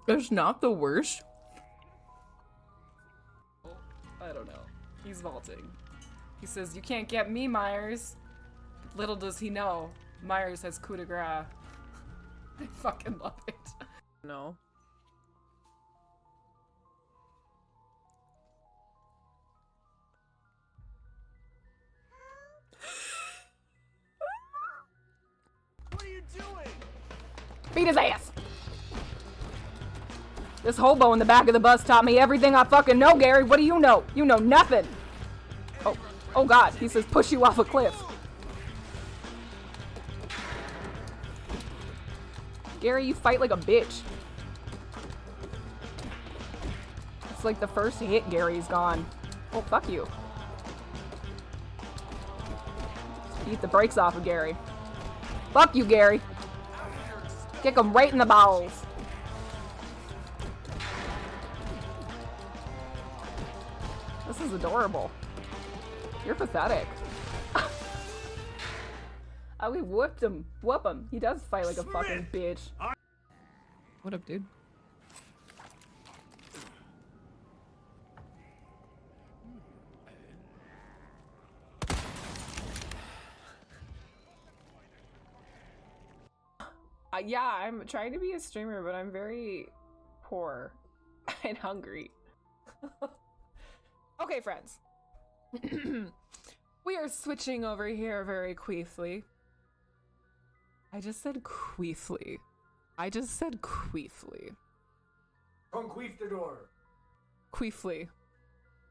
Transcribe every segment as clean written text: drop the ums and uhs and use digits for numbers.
It's not the worst. I don't know. He's vaulting. He says, "You can't get me, Myers." Little does he know, Myers has coup de grace. I fucking love it. No. What are you doing? Beat his ass! This hobo in the back of the bus taught me everything I fucking know, Gary. What do you know? You know nothing. Oh god, he says push you off a cliff. Gary, you fight like a bitch. It's like the first hit, Gary's gone. Oh, fuck you. Beat the brakes off of Gary. Fuck you, Gary. Kick him right in the balls. This is adorable. You're pathetic. Oh, we whooped him. Whoop him. He does fight like a fucking bitch. What up, dude? Yeah, I'm trying to be a streamer, but I'm very poor and hungry. Okay, friends. We are switching over here very queefly. I just said queefly. I just said queefly. Conquistador. Queefly.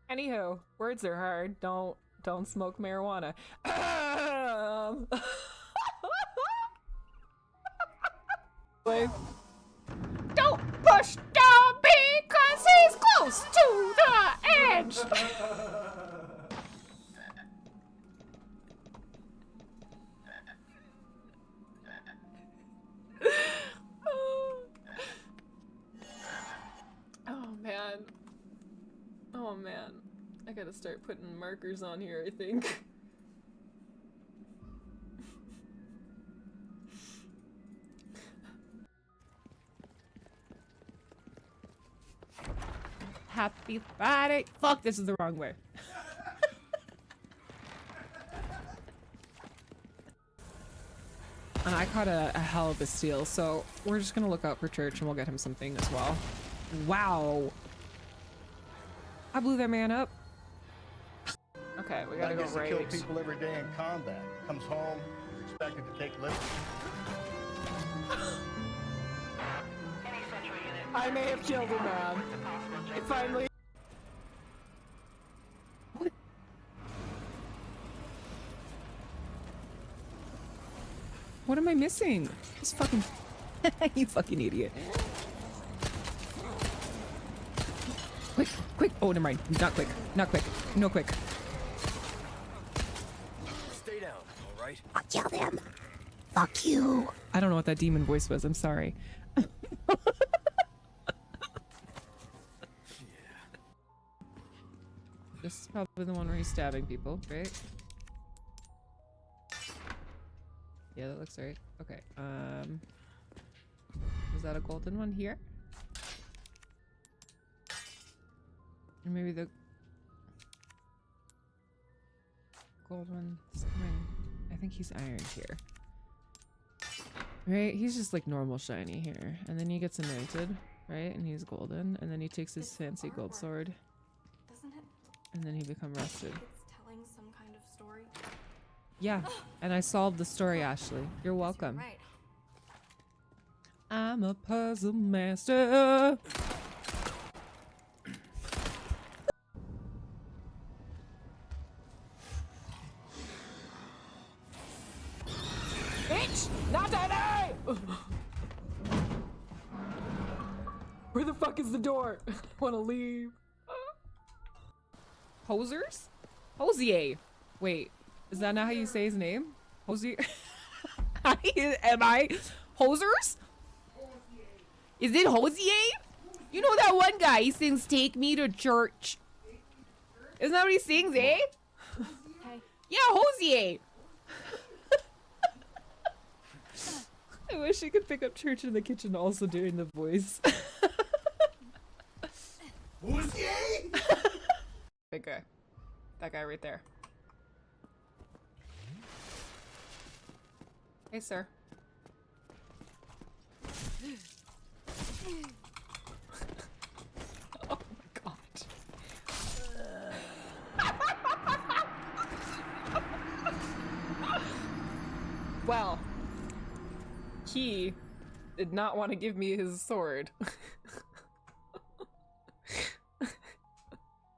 Anywho, words are hard. Don't smoke marijuana. Don't push down because he's close to the edge. Oh man. Oh man. I gotta start putting markers on here, I think. Happy Friday. Fuck, this is the wrong way. And I caught a hell of a steal, so we're just gonna look out for church and we'll get him something as well. Wow. I blew that man up. Okay, we gotta go right. Kill people every day in combat. Comes home, is expected to take liberty. I may have killed a man. It finally. What? What am I missing? This fucking. You fucking idiot. Quick, quick. Oh, never mind. Not quick. Not quick. No quick. Stay down, all right? I'll kill them. Fuck you. I don't know what that demon voice was. I'm sorry. This is probably the one where he's stabbing people, right? Yeah, that looks right. Okay, is that a golden one here? Or maybe the gold one is coming. I think he's iron here. Right? He's just like normal shiny here. And then he gets anointed, right? And he's golden. And then he takes his fancy gold sword. Doesn't it? And then he become rusted. It's telling some kind of story. Yeah, and I solved the story, Ashley. You're welcome. Right. I'm a puzzle master. Bitch! Not today! Where the fuck is the door? I wanna leave. Hosers? Hosier. Wait, is that not how you say his name? Hosier? Am I? Hosers? Is it Hosier? You know that one guy, he sings "Take Me to Church." Isn't that what he sings, eh? Hey. Yeah, Hosier. I wish I could pick up church in the kitchen also doing the voice. Big guy. That guy right there. Hey, sir. Oh my god. Well, he did not want to give me his sword.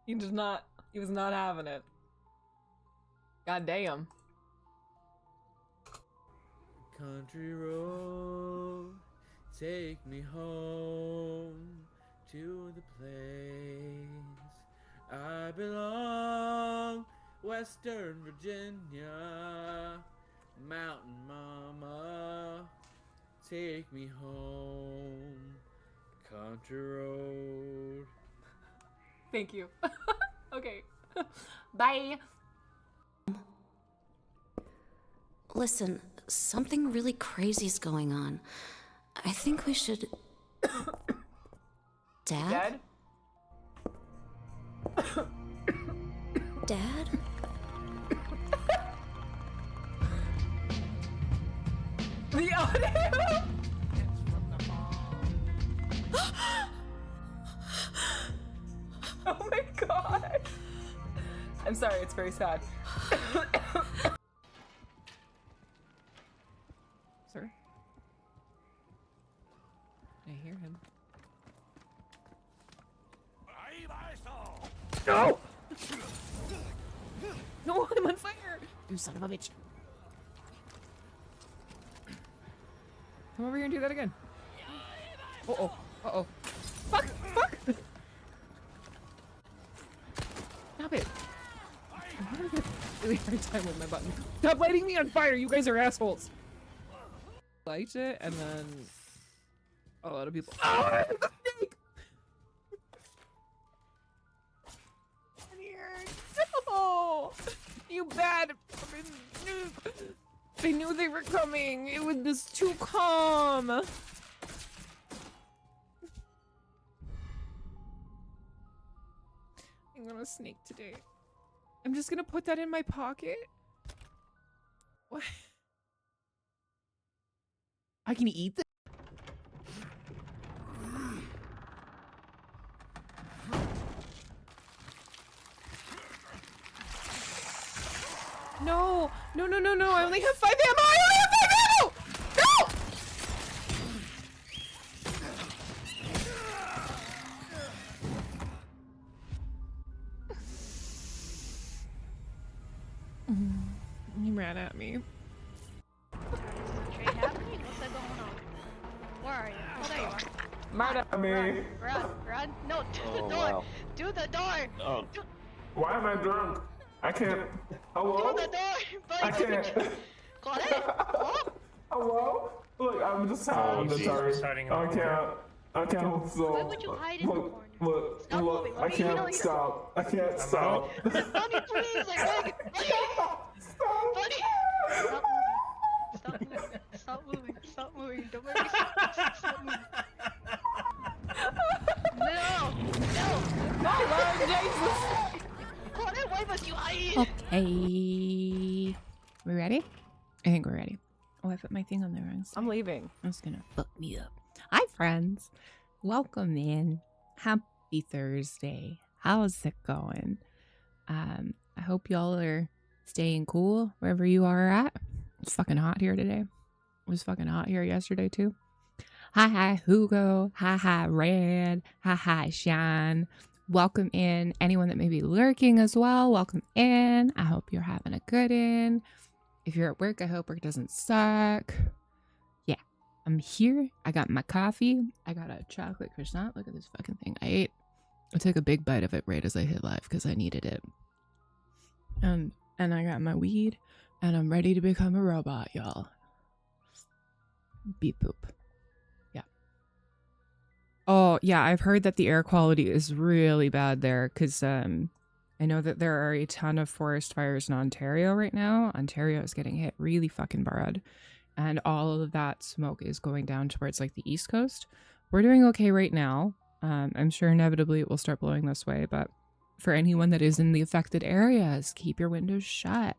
He was not having it. God damn. Country road, take me home to the place I belong, Western Virginia, Mountain Mama, take me home, country road. Thank you. Okay. Bye. Listen, something really crazy's going on. I think we should... Dad? Dead? Dad? The audio? Oh my god. I'm sorry, it's very sad. Sir? I hear him. No! No, I'm on fire! You son of a bitch. Come over here and do that again. Uh-oh. Uh-oh. Fuck! Fuck! Stop it. I'm having a really hard time with my button. Stop lighting me on fire! You guys are assholes! Light it, and then... a lot of people... Oh, the snake! I'm here! No! You bad fucking noob! I knew they were coming! It was just too calm! I'm gonna snake today. I'm just gonna put that in my pocket? What? I can eat this? No! No, no, no, no! I only have 5 ammo! I only have 5 ammo! No! He ran at me. Trade happening? What's that going on? Where are you? Oh, there you are. Murder me! Run, run. No, do the door. Wow. Do the door. Oh. Do, Why am I drunk? I can't. do Hello? the door. I Buddy. can't. Got it? Hello? Hello? Look, I'm just tired. I'm Jesus. sorry. Starting I over. can't. I can't stop. Why would you hide in the Look, corner? look, Stop look. moving. I Let me heal can't you. stop. I can't stop. Bunny, please. I beg. Stop. Bunny. Stop moving. Stop moving. Stop moving. Don't make me stop moving. No. No. Oh, Lord Jesus! Got it. Why must you hide? Okay. We ready? I think we're ready. Oh, I put my thing on the wrong side. I'm leaving. It's gonna fuck me up. Hi, friends. Welcome in. Happy Thursday. How's it going? I hope y'all are staying cool wherever you are at. It's fucking hot here today. It was fucking hot here yesterday too. Hi, Hugo. Hi, Red. Hi, Sean. Welcome in. Anyone that may be lurking as well, welcome in. I hope you're having a good in. If you're at work, I hope work doesn't suck. Yeah, I'm here. I got my coffee. I got a chocolate croissant. Look at this fucking thing I took a big bite of it right as I hit live because I needed it. And I got my weed, and I'm ready to become a robot, y'all. Beep boop. Yeah. Oh, yeah, I've heard that the air quality is really bad there because I know that there are a ton of forest fires in Ontario right now. Ontario is getting hit really fucking bad. And all of that smoke is going down towards like the East Coast. We're doing okay right now. I'm sure inevitably it will start blowing this way, but for anyone that is in the affected areas, keep your windows shut.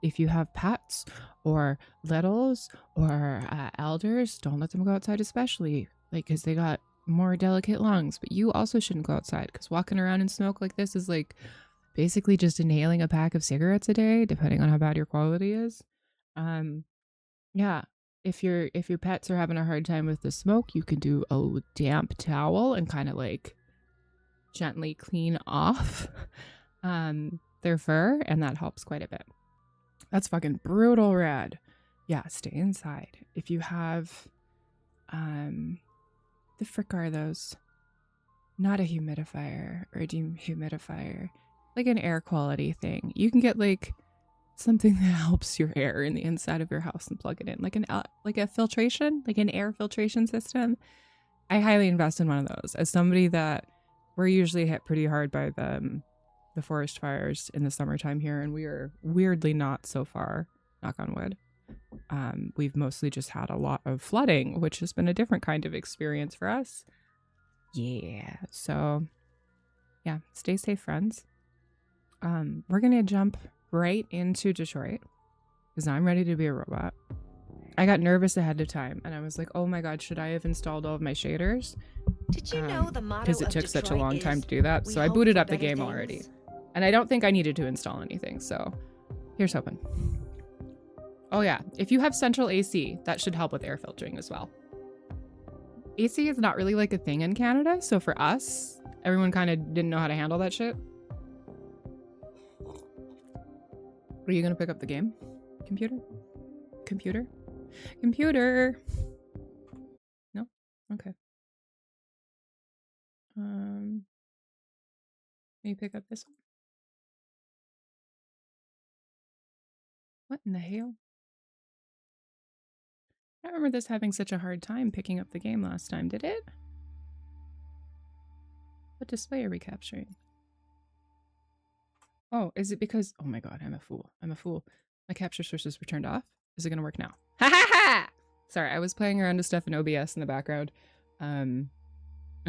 If you have pets or littles or elders, don't let them go outside, especially like because they got more delicate lungs. But you also shouldn't go outside because walking around in smoke like this is like basically just inhaling a pack of cigarettes a day, depending on how bad your quality is. Yeah, if your pets are having a hard time with the smoke, you can do a damp towel and kind of like gently clean off their fur, and that helps quite a bit. That's fucking brutal, Rad. Yeah, stay inside. If you have the frick are those? Not a humidifier or a dehumidifier, like an air quality thing. You can get like something that helps your air in the inside of your house and plug it in, like a filtration, like an air filtration system. I highly invest in one of those. As somebody that we're usually hit pretty hard by the forest fires in the summertime here, and we are weirdly not so far, knock on wood. We've mostly just had a lot of flooding, which has been a different kind of experience for us. Yeah, so yeah, stay safe, friends. We're gonna jump right into Detroit because I'm ready to be a robot. I got nervous ahead of time and I was like, oh my god, should I have installed all of my shaders? Did you know the motto because it took such a long time to do that. So I booted up the game already. And I don't think I needed to install anything, so here's hoping. Oh yeah, if you have central AC, that should help with air filtering as well. AC is not really like a thing in Canada, so for us, everyone kind of didn't know how to handle that shit. Are you gonna pick up the game? Computer? Computer? Computer! No? Okay. Can you pick up this one? What in the hell? I don't remember this having such a hard time picking up the game last time, did it? What display are we capturing? Oh, is it because... Oh my god, I'm a fool. I'm a fool. My capture sources were turned off. Is it gonna work now? Ha ha ha! Sorry, I was playing around with stuff in OBS in the background. And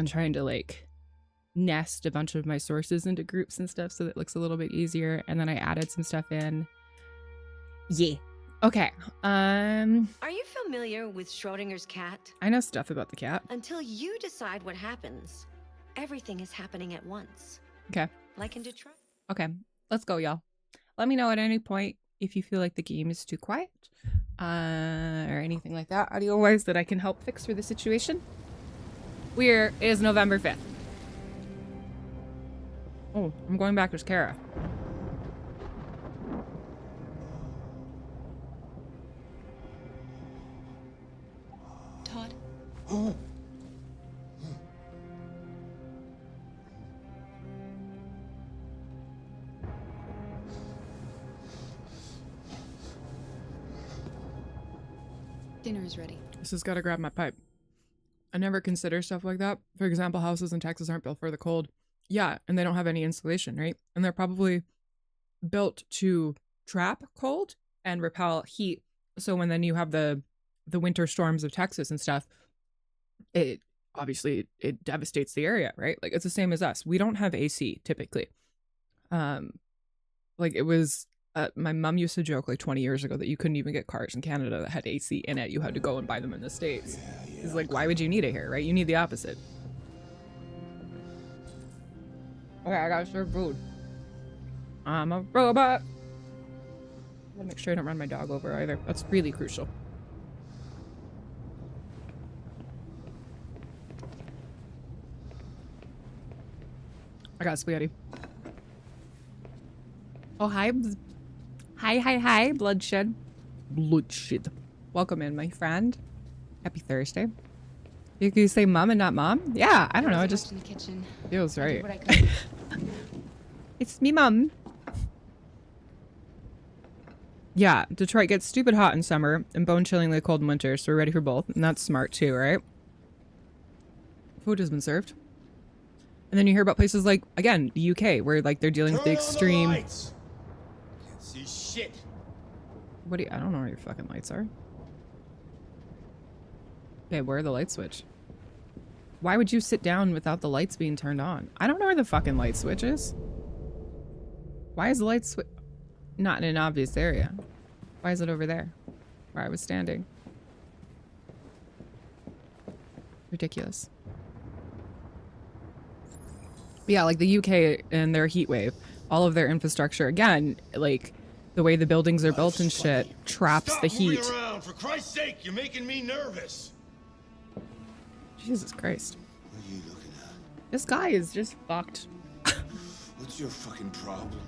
trying to like nest a bunch of my sources into groups and stuff so that it looks a little bit easier. And then I added some stuff in. Yeah. Okay. Are you familiar with Schrodinger's cat? I know stuff about the cat. Until you decide what happens, everything is happening at once. Okay. Like in Detroit. Okay. Let's go, y'all. Let me know at any point if you feel like the game is too quiet or anything like that audio-wise that I can help fix for the situation. It is November 5th. Oh, I'm going back to Kara. Todd. Dinner is ready. This has got to grab my pipe. I never consider stuff like that. For example, houses in Texas aren't built for the cold. Yeah, and they don't have any insulation, right? And they're probably built to trap cold and repel heat. So when then you have the winter storms of Texas and stuff, it obviously it devastates the area, right? Like it's the same as us. We don't have AC typically. Like it was my mom used to joke like 20 years ago that you couldn't even get cars in Canada that had AC in it. You had to go and buy them in the States. It's like, why would you need it here, right? You need the opposite. Okay, I gotta serve food. I'm a robot. I gotta make sure I don't run my dog over either. That's really crucial. I got spaghetti. Oh, hi. Hi, bloodshed. Bloodshed. Welcome in, my friend. Happy Thursday. You can say mom and not mom? Yeah, I don't know. It just in the kitchen. feels right. What I could. It's me, mom. Yeah, Detroit gets stupid hot in summer and bone-chillingly cold in winter, so we're ready for both. And that's smart too, right? Food has been served. And then you hear about places like, again, the UK, where like they're dealing with the extreme... Can't see shit. What do you... I don't know where your fucking lights are. Okay, where the light switch? Why would you sit down without the lights being turned on? I don't know where the fucking light switch is. Why is the light switch not in an obvious area? Why is it over there where I was standing? Ridiculous. Yeah, like the UK and their heat wave, all of their infrastructure, again, like the way the buildings are built and shit, traps the heat. Stop moving around, for Christ's sake, you're making me nervous. Jesus Christ. What are you looking at? This guy is just fucked. What's your fucking problem?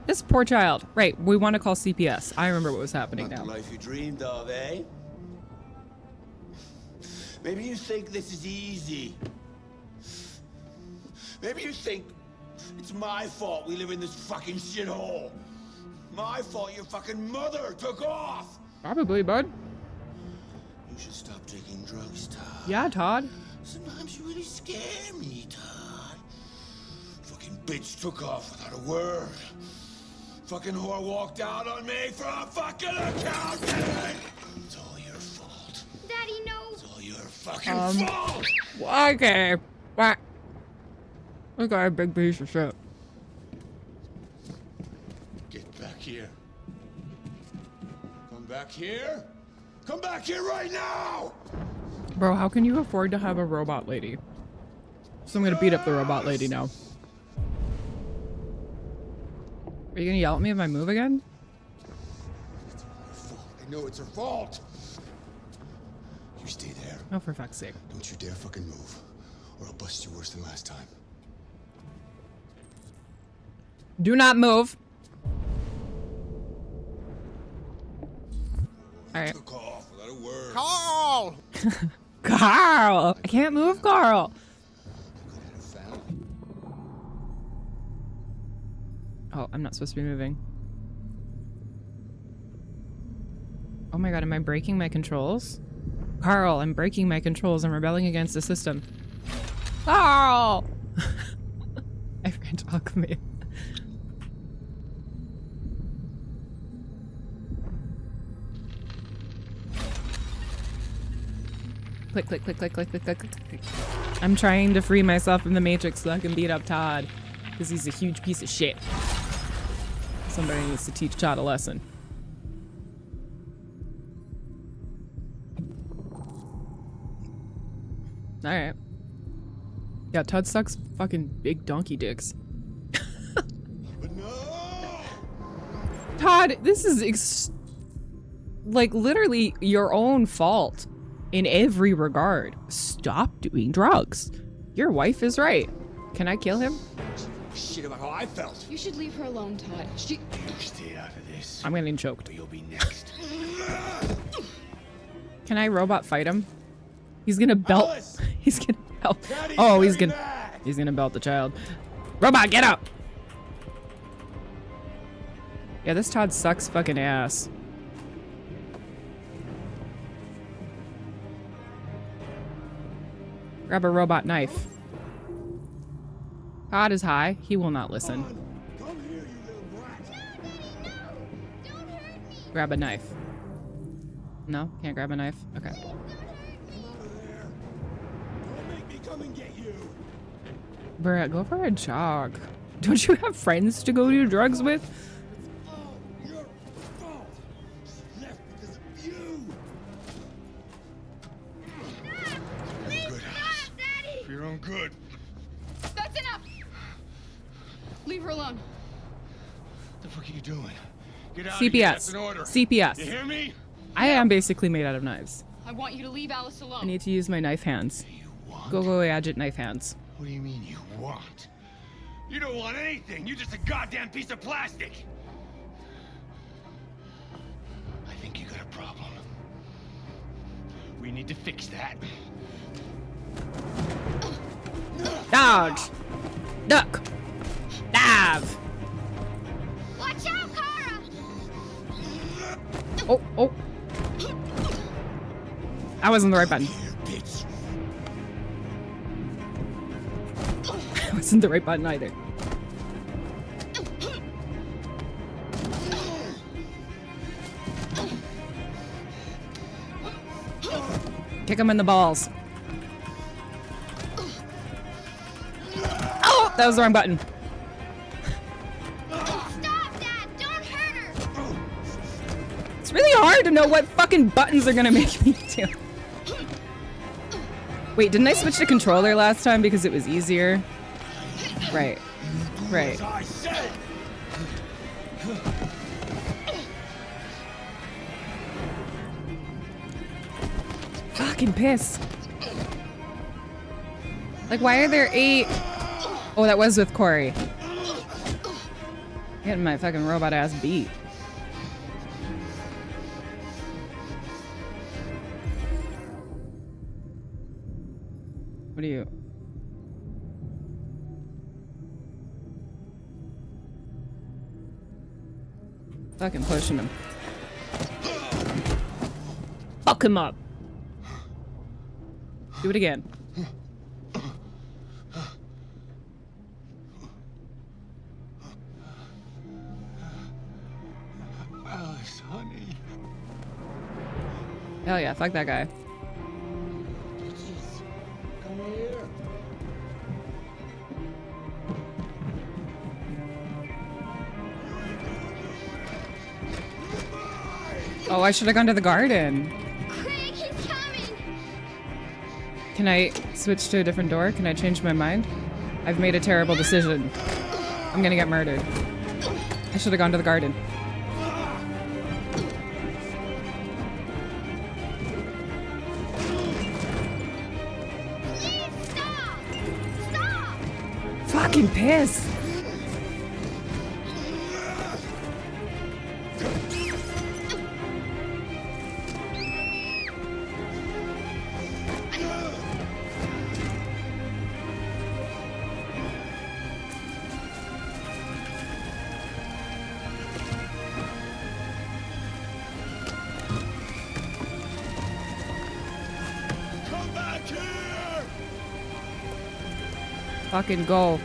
This poor child. Right, we want to call CPS. I remember what was happening Not now. the life you dreamed of, eh? Maybe you think this is easy. Maybe you think it's my fault we live in this fucking shithole. My fault your fucking mother took off. Probably, bud. You should stop taking drugs, Todd. Yeah, Todd. Sometimes you really scare me, Todd. Fucking bitch took off without a word. Fucking whore walked out on me for a fucking accountant. It's all your fault. Daddy, no. It's all your fucking fault. Okay. What? This guy a big piece of shit. Get back here. Come back here. Come back here right now. Bro, how can you afford to have a robot lady? So I'm gonna beat up the robot lady now. Are you gonna yell at me if I move again? It's all her fault. I know it's her fault. You stay there. Oh, for fuck's sake. Don't you dare fucking move, or I'll bust you worse than last time. Do not move. Alright. Took off without a word. Carl! Carl! I can't move, Carl. Oh, I'm not supposed to be moving. Oh my god, am I breaking my controls? Carl, I'm breaking my controls. I'm rebelling against the system. Carl! I forgot to talk with me. Click, click, click, click, click, click, click, click, click. I'm trying to free myself from the Matrix so I can beat up Todd. Because he's a huge piece of shit. Somebody needs to teach Todd a lesson. Alright. Yeah, Todd sucks fucking big donkey dicks. No! Todd, this is like literally your own fault in every regard. Stop doing drugs. Your wife is right. Can I kill him? Shit about how I felt. You should leave her alone, Todd. You stay out of this. I'm getting choked. Or you'll be next. Can I robot fight him? He's gonna belt. Alice! He's gonna belt. Daddy's Oh, he's very gonna. mad. He's gonna belt the child. Robot, get up! Yeah, this Todd sucks fucking ass. Grab a robot knife. Todd is high. He will not listen. Come here, you little brat. Grab a knife. No? Can't grab a knife? Okay. Come out of there. Don't make me come and get you. Bruh, go for a jog. Don't you have friends to go do drugs with? All your fault. Left because of you. For your good, Alice. For your own good. That's enough. Leave her alone. What the fuck are you doing? Get out of here. That's CPS. an order. CPS. You hear me? I am basically made out of knives. I want you to leave Alice alone. I need to use my knife hands. You want? Go gadget knife hands. What do you mean you want? You don't want anything. You're just a goddamn piece of plastic. I think you got a problem. We need to fix that. Dodge! Duck! Dive! Watch out, Kara! Oh, oh. That wasn't the right button. Here, bitch. That wasn't the right button either. Kick him in the balls. that was the wrong button. Stop, Dad! Don't hurt her! It's really hard to know what fucking buttons are gonna make me do. Wait, didn't I switch to controller last time because it was easier? Right. Right. I said. Fucking pissed. Like, why are there 8? Oh, that was with Corey. Getting my fucking robot ass beat. What are you? Fucking pushing him. Fuck him up. Do it again. Alice, honey. Hell yeah, fuck that guy. Come here. Oh, I should have gone to the garden. Craig, he's coming! Can I switch to a different door? Can I change my mind? I've made a terrible decision. I'm gonna get murdered. I should have gone to the garden. Please stop! Stop! Fucking pissed. Come back here. Fucking go.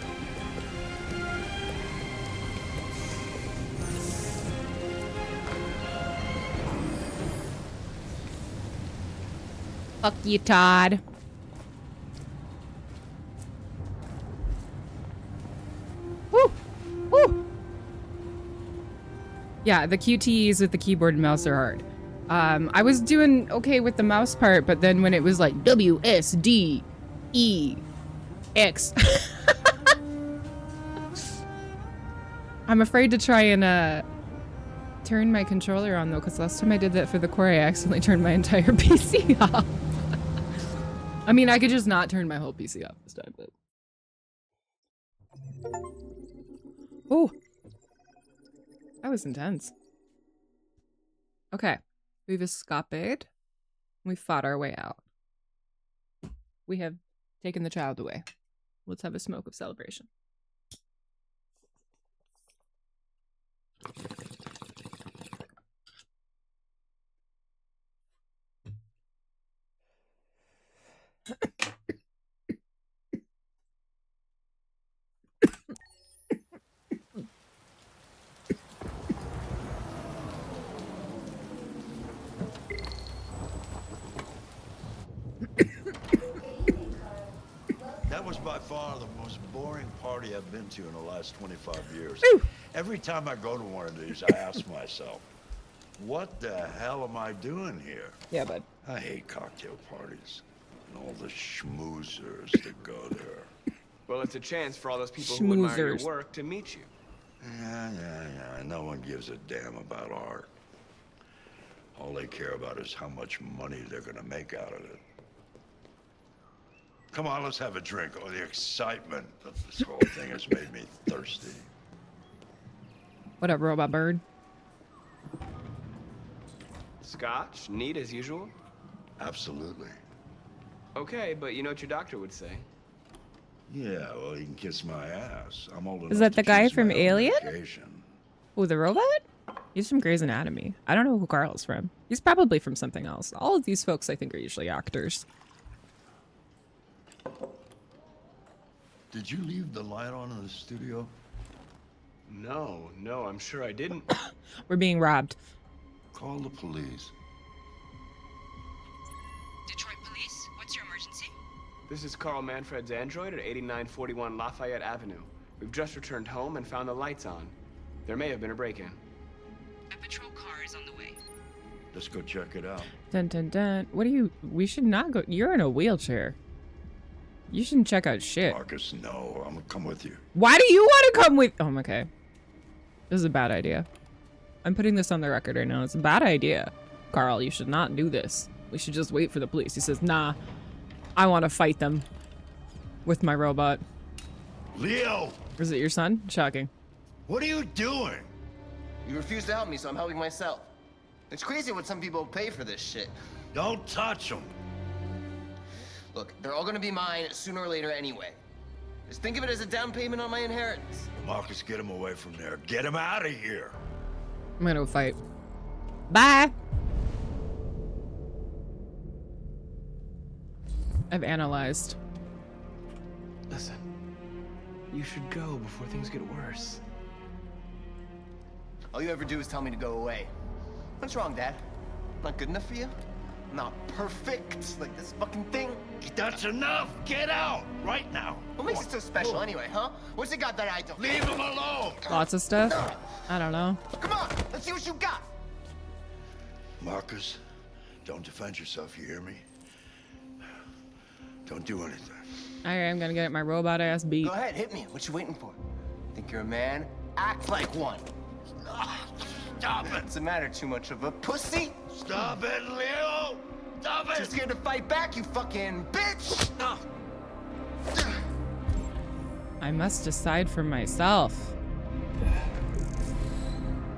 Fuck you, Todd. Woo! Woo! Yeah, the QTEs with the keyboard and mouse are hard. I was doing okay with the mouse part, but then when it was like W, S, D, E, X. I'm afraid to try and turn my controller on though, because last time I did that for the core, I accidentally turned my entire PC off. I mean, I could just not turn my whole PC off this time, but... Oh! That was intense. Okay. We've escaped. We fought our way out. We have taken the child away. Let's have a smoke of celebration. That was by far the most boring party I've been to in the last 25 years. Woo. Every time I go to one of these, I ask myself, what the hell am I doing here? Yeah, bud. I hate cocktail parties and all the schmoozers that go there. Well, it's a chance for all those people who admire your Schmoozers. work to meet you. Yeah. No one gives a damn about art. All they care about is how much money they're gonna make out of it. Come on, let's have a drink. Oh, the excitement of this whole thing has made me thirsty. What up, robot bird? Scotch, neat as usual. Absolutely. Okay, but you know what your doctor would say. Yeah, well, he can kiss my ass. I'm old enough Is that to the guy choose from my own Alien? medication. Oh, the robot? He's from Grey's Anatomy. I don't know who Carl's from. He's probably from something else. All of these folks, I think, are usually actors. Did you leave the light on in the studio? No, I'm sure I didn't. We're being robbed. Call the police. Detroit Police, what's your emergency? This is Carl Manfred's android at 8941 Lafayette Avenue. We've just returned home and found the lights on. There may have been a break-in. A patrol car is on the way. Let's go check it out. Dun dun dun. What do you? We should not go. You're in a wheelchair. You shouldn't check out shit. Marcus, no, I'm gonna come with you. Why do you want to come with? Oh, okay. This is a bad idea. I'm putting this on the record right now. It's a bad idea. Carl, you should not do this. We should just wait for the police. He says, nah, I want to fight them with my robot. Leo! Is it your son? Shocking. What are you doing? You refuse to help me, so I'm helping myself. It's crazy what some people pay for this shit. Don't touch him. Look, they're all gonna be mine sooner or later anyway. Just think of it as a down payment on my inheritance. Marcus, get him away from there. Get him out of here. I'm gonna go fight. Bye! I've analyzed. Listen, you should go before things get worse. All you ever do is tell me to go away. What's wrong, Dad? Not good enough for you? Not perfect, like this fucking thing? That's enough. Get out right now. What makes it so special anyway, huh? What's it got that I don't? Leave him alone. Lots of stuff. I don't know. Come on, let's see what you got. Marcus, don't defend yourself, you hear me? Don't do anything. Alright, I'm gonna get my robot ass beat. Go ahead, hit me. What you waiting for? Think you're a man? Act like one. Stop it. What's the matter? Too much of a pussy? Stop it, Leo. Stop it. Too scared to fight back, you fucking bitch. I must decide for myself.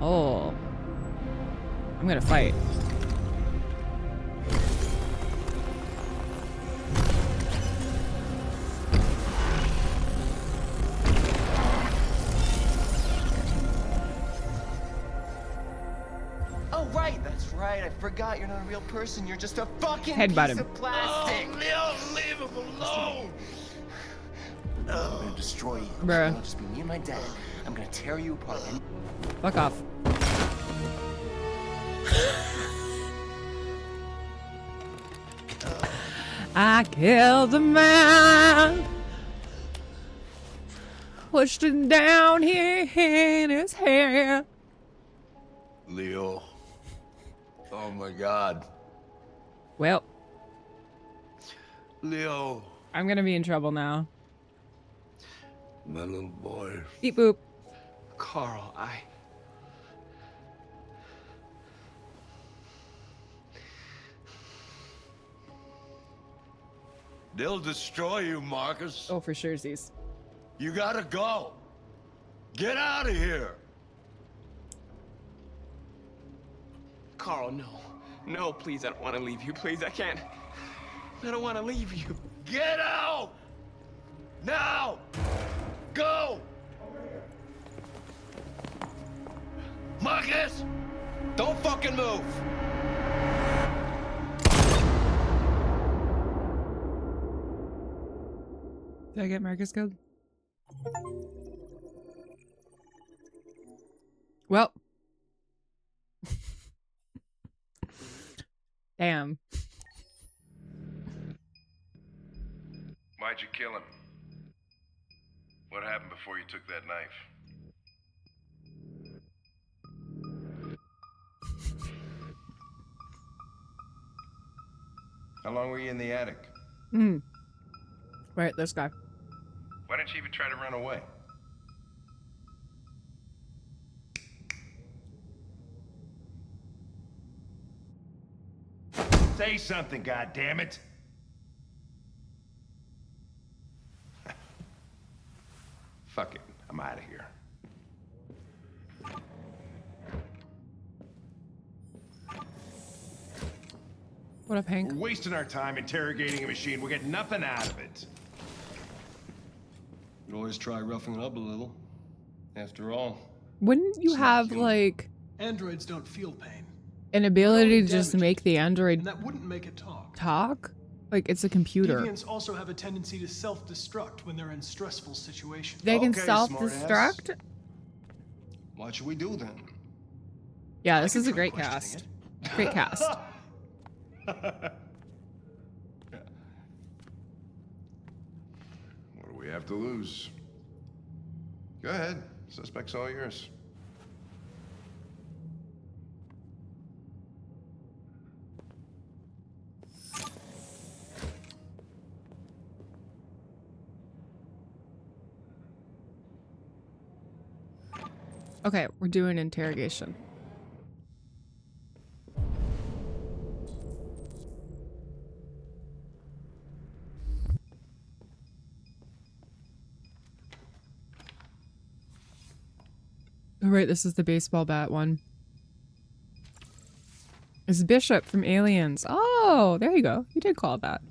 Oh. I'm gonna fight. Oh, right, that's right. I forgot you're not a real person. You're just a fucking Headbutt piece him. of plastic. Oh, Leo, leave him alone. I'm gonna destroy you. Bruh. It'll just be me and my dad. I'm gonna tear you apart. And Fuck off. I killed a man. Pushed him down here in his hair. Leo. Oh my God. Well, Leo. I'm gonna be in trouble now. My little boy. Beep boop. Carl, They'll destroy you, Marcus. Oh, for sure, Z's. You gotta go. Get out of here. Carl, no. No, please, I don't want to leave you. Please, I can't. I don't want to leave you. Get out! Now! Go! Marcus! don't fucking move. Did I get Marcus killed? Well. Damn. Why'd you kill him? What happened before you took that knife? How long were you in the attic? Right, this guy. Why didn't you even try to run away? Say something, goddammit! Fuck it, I'm out of here. What up, Hank? We're wasting our time interrogating a machine. We'll get nothing out of it. You could always try roughing it up a little. After all, Wouldn't you have, like, androids don't feel pain. an ability to just make the android And that wouldn't make it talk. talk? Like, it's a computer. Deviants also have a tendency to self-destruct when they're in stressful situations. They can self-destruct? what should we do then? Yeah, this is a great cast. Great cast. we have to lose. Go ahead. Suspect's all yours. Okay, we're doing interrogation. Oh, right, this is the baseball bat one. It's Bishop from Aliens. Oh, there you go. You did call that.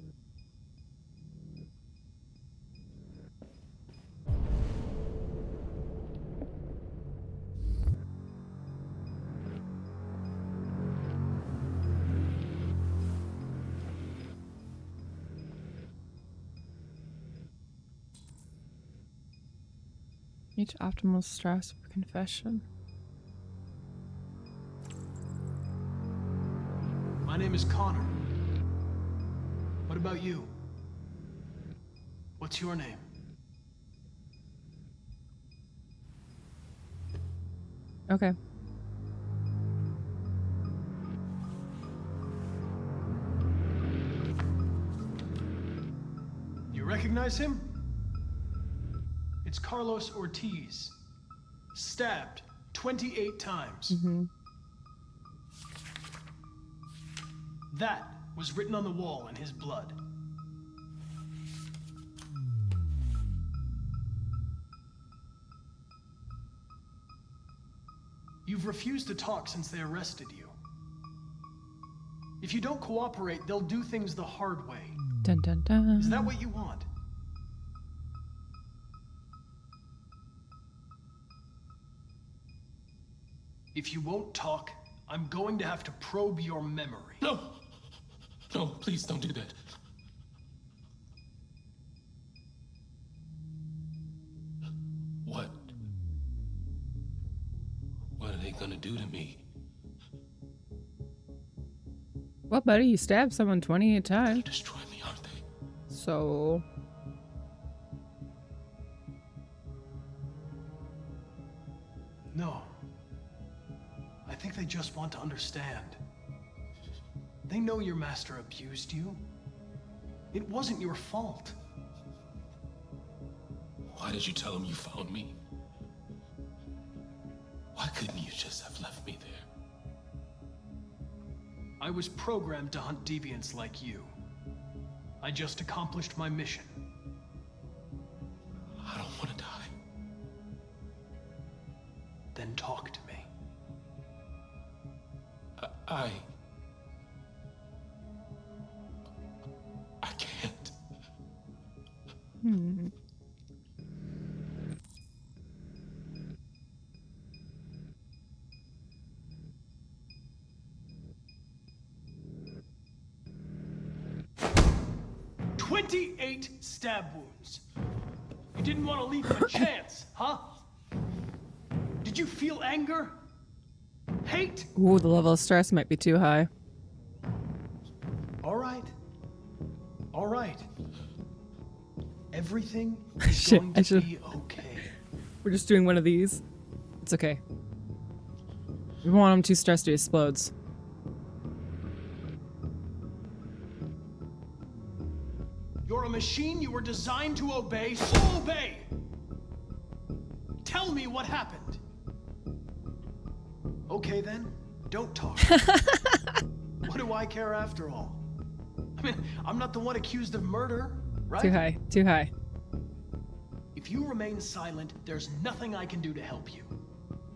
Reach optimal stress for confession. My name is Connor. What about you? What's your name? Okay. You recognize him? It's Carlos Ortiz. Stabbed 28 times. That was written on the wall in his blood. You've refused to talk since they arrested you. If you don't cooperate, they'll do things the hard way. Dun dun dun. Is that what you want? If you won't talk, I'm going to have to probe your memory. No! No, please don't do that. What? What are they gonna do to me? Well, buddy, you stabbed someone 28 times. Destroy me, aren't they? So... No. I think they just want to understand. They know your master abused you. It wasn't your fault. Why did you tell them you found me? Why couldn't you just have left me there? I was programmed to hunt deviants like you. I just accomplished my mission. I don't want to die. Then talk to me. I can't. Hmm. "28 stab wounds. You didn't want to leave him a chance, huh? Did you feel anger? Hate? Ooh, the level of stress might be too high. All right. All right. Everything is Shit, going I to should... be okay. We're just doing one of these. It's okay. We don't want him too stressed he explodes. You're a machine you were designed to obey, so obey! Tell me what happened. Okay then, don't talk. What do I care after all? I mean, I'm not the one accused of murder, right? Too high, too high. If you remain silent, there's nothing I can do to help you.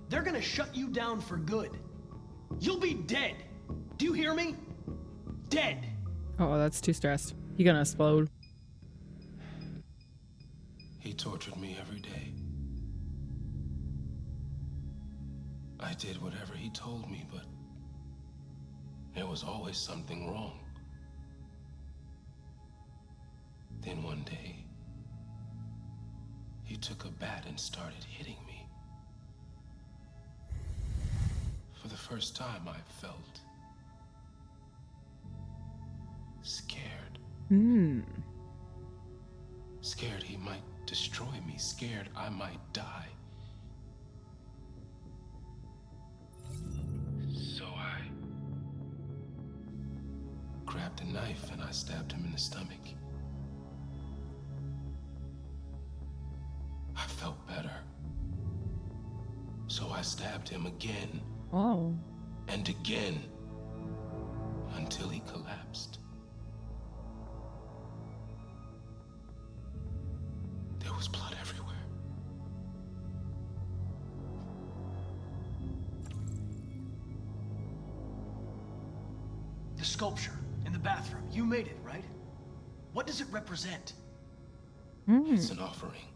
They're gonna shut you down for good. You'll be dead. Do you hear me? Dead. Oh, that's too stressed. He's gonna explode. He tortured me every day. I did whatever he told me, but there was always something wrong. Then one day, he took a bat and started hitting me. For the first time, I felt scared. Hmm. Scared he might destroy me, scared I might die. So I grabbed a knife and I stabbed him in the stomach. I felt better. So I stabbed him again. Oh. And again. Until he collapsed. There was blood everywhere. The sculpture in the bathroom, you made it, right? What does it represent? It's an offering.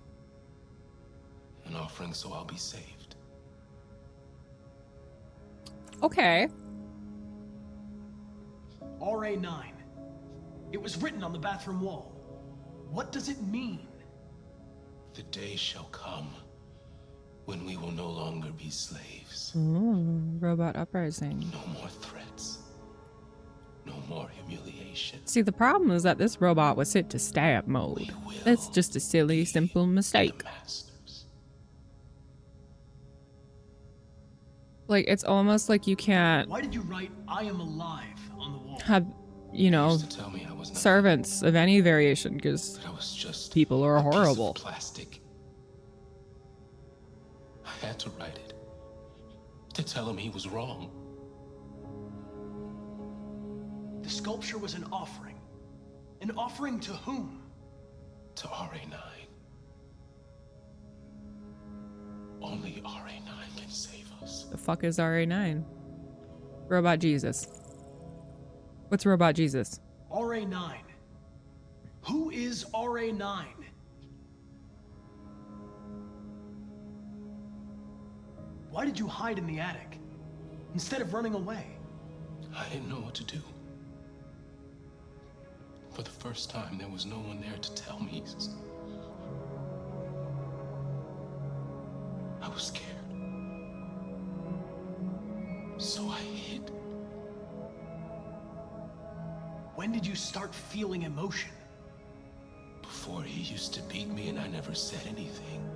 An offering so I'll be saved. Okay. RA9. It was written on the bathroom wall. What does it mean? The day shall come when we will no longer be slaves. Ooh, robot uprising. No more threats. No more humiliation. See, the problem is that this robot was set to stab mode. That's just a silly, simple mistake. Like, it's almost like you can't Why did you write "I am alive" on the wall? have, you know, servants of any variation, because people are horrible. Plastic. I had to write it. To tell him he was wrong. The sculpture was an offering. An offering to whom? To RA9. Only RA9 can save us. The fuck is RA9? Robot Jesus. What's Robot Jesus? RA9. Who is RA9? Why did you hide in the attic instead of running away? I didn't know what to do. For the first time, there was no one there to tell me. I was scared. So I hid. When did you start feeling emotion? Before he used to beat me and I never said anything.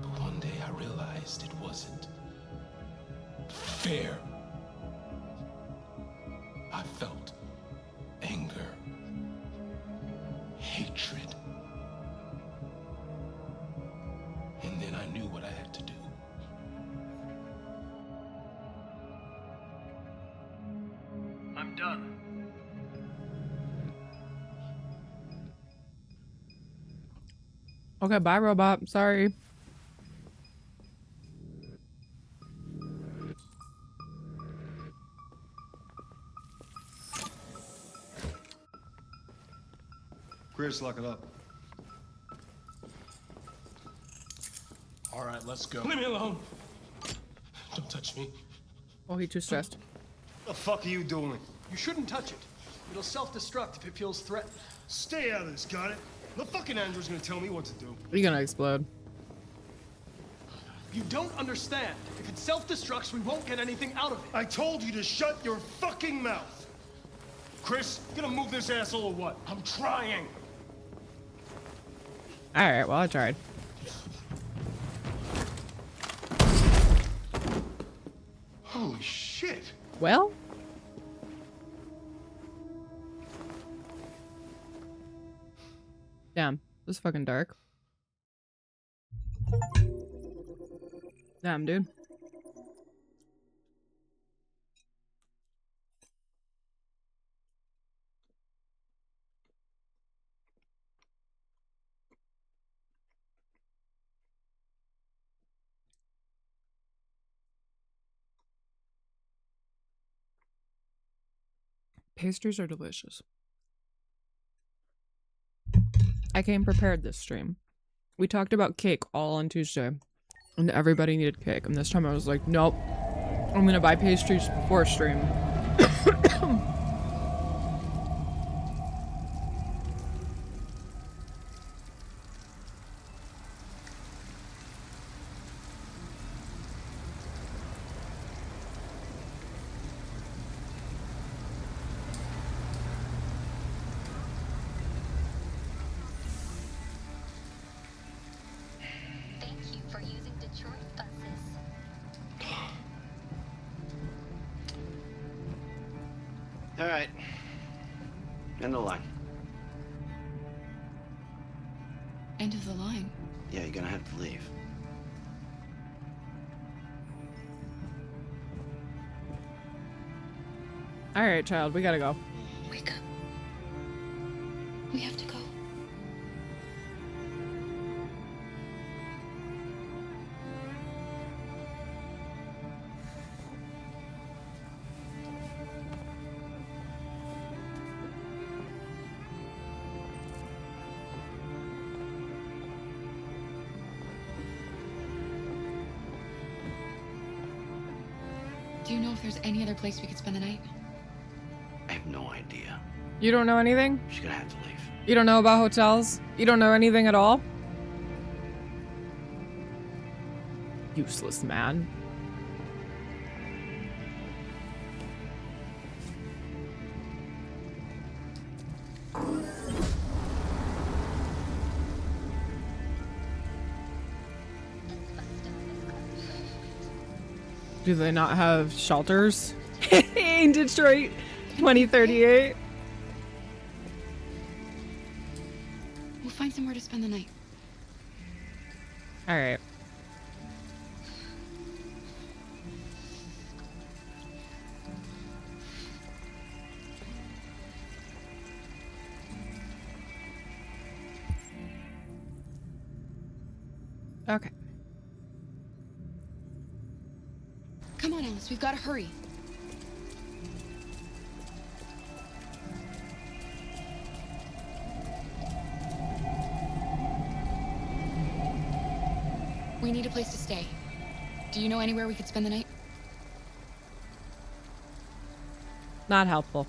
But one day I realized it wasn't fair. I felt anger, hatred. And then I knew what I had to do. I'm done. Okay, bye, robot. Sorry. Chris, lock it up. All right, let's go. Leave me alone. Don't touch me. Oh, he's too stressed. The fuck are you doing? You shouldn't touch it. It'll self-destruct if it feels threatened. Stay out of this, got it? The fucking android's gonna tell me what to do. You're gonna explode. You don't understand. If it self-destructs, we won't get anything out of it. I told you to shut your fucking mouth. Chris, you gonna move this asshole or what? I'm trying. Alright, well, I tried. Holy shit. Well? Damn, this is fucking dark. Damn, dude. Pastries are delicious. I came prepared this stream. We talked about cake all on Tuesday, and everybody needed cake. And this time I was like, nope, I'm gonna buy pastries before stream. All right. End of the line. End of the line. Yeah, you're gonna have to leave. All right, child, we gotta go. Wake up. We have to go. Do you know if there's any other place we could spend the night? I have no idea. You don't know anything? She's gonna have to leave. You don't know about hotels? You don't know anything at all? Useless man. Do they not have shelters in Detroit 2038? We'll find somewhere to spend the night. All right. Okay. Come on, Alice, we've got to hurry. We need a place to stay. Do you know anywhere we could spend the night? Not helpful.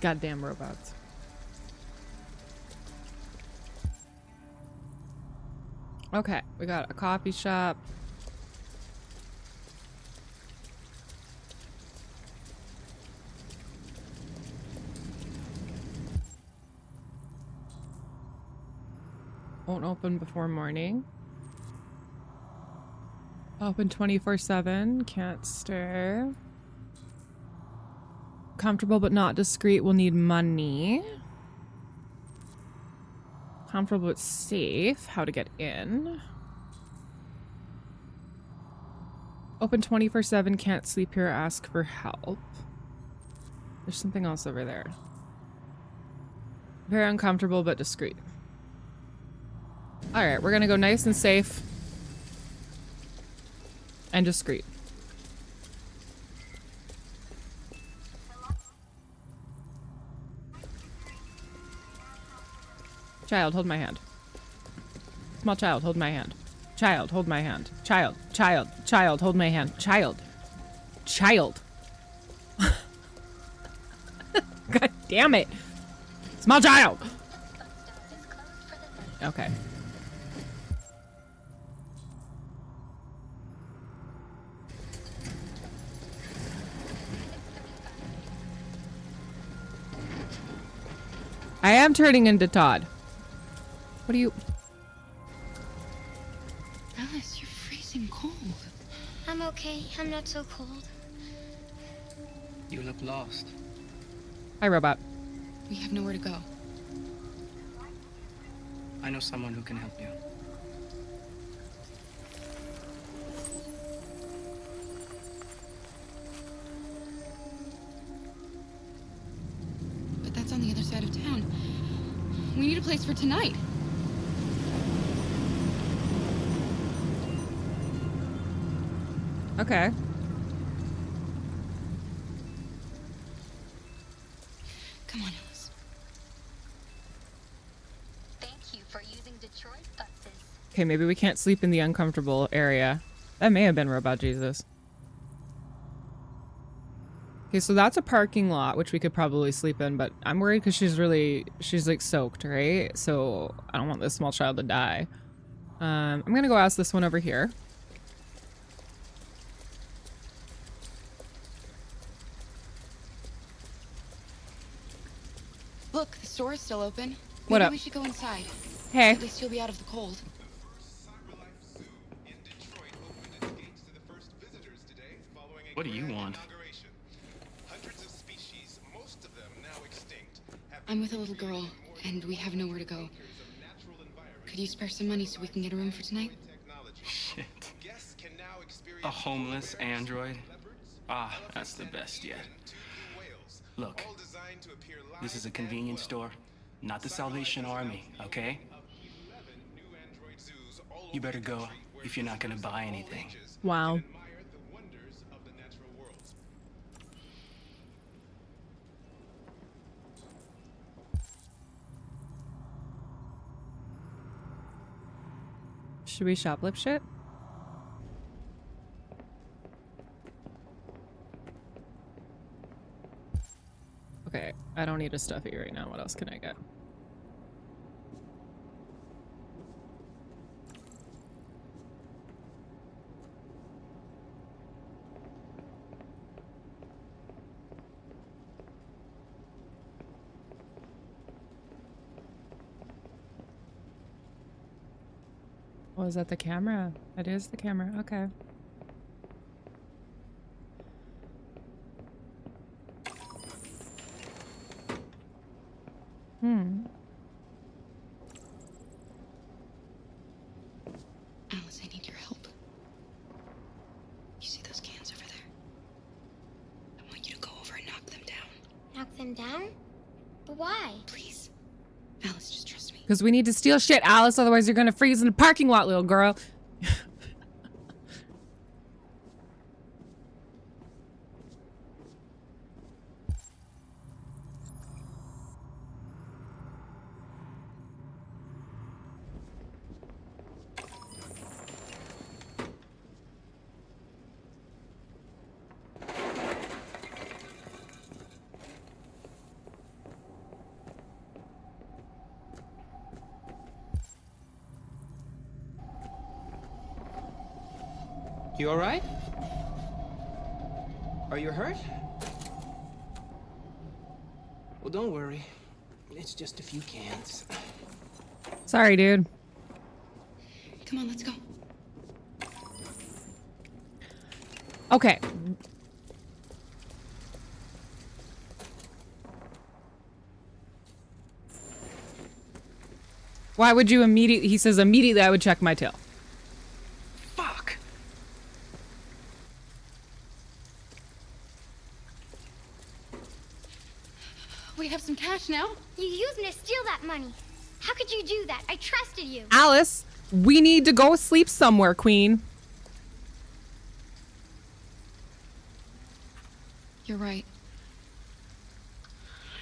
Goddamn robots. Okay, we got a coffee shop. Won't open before morning. Open 24/7. Can't stir. Comfortable but not discreet. Will need money. Comfortable but safe. How to get in. Open 24/7. Can't sleep here. Ask for help. There's something else over there. Very uncomfortable but discreet. Alright, we're gonna go nice and safe. And discreet. Child, hold my hand. Small child, hold my hand. Child, hold my hand. Child, hold my hand. Child. God damn it. Small child. Okay. I am turning into Todd. What are you? Alice, you're freezing cold. I'm okay. I'm not so cold. You look lost. Hi, robot. We have nowhere to go. I know someone who can help you. But that's on the other side of town. We need a place for tonight. Okay. Come on, Alice. Thank you for using Detroit buses. Okay, maybe we can't sleep in the uncomfortable area. That may have been Robot Jesus. Okay, so that's a parking lot, which we could probably sleep in, but I'm worried because she's like soaked, right? So I don't want this small child to die. I'm gonna go ask this one over here. Look, the store is still open. What Maybe up? we should go inside. Hey. At least you'll be out of the cold. What do you want? I'm with a little girl, and we have nowhere to go. Could you spare some money so we can get a room for tonight? Shit. A homeless android? Ah, that's the best yet. Look, this is a convenience store, not the Salvation Army, okay? You better go if you're not gonna buy anything. Wow. Should we shoplift shit? Okay, I don't need a stuffy right now. What else can I get? Oh, is that the camera? It is the camera. Okay. Alice, I need your help. You see those cans over there? I want you to go over and knock them down. Knock them down? But why? Please. Alice, just trust me. Because we need to steal shit, Alice. Otherwise, you're gonna freeze in the parking lot, little girl. You alright? Are you hurt? Well, don't worry. It's just a few cans. Sorry, dude. Come on, let's go. Okay. Why would you immediately? He says immediately I would check my tail. Fuck! We have some cash now. You used me to steal that money. How could you do that? I trusted you. Alice, we need to go sleep somewhere, Queen. You're right.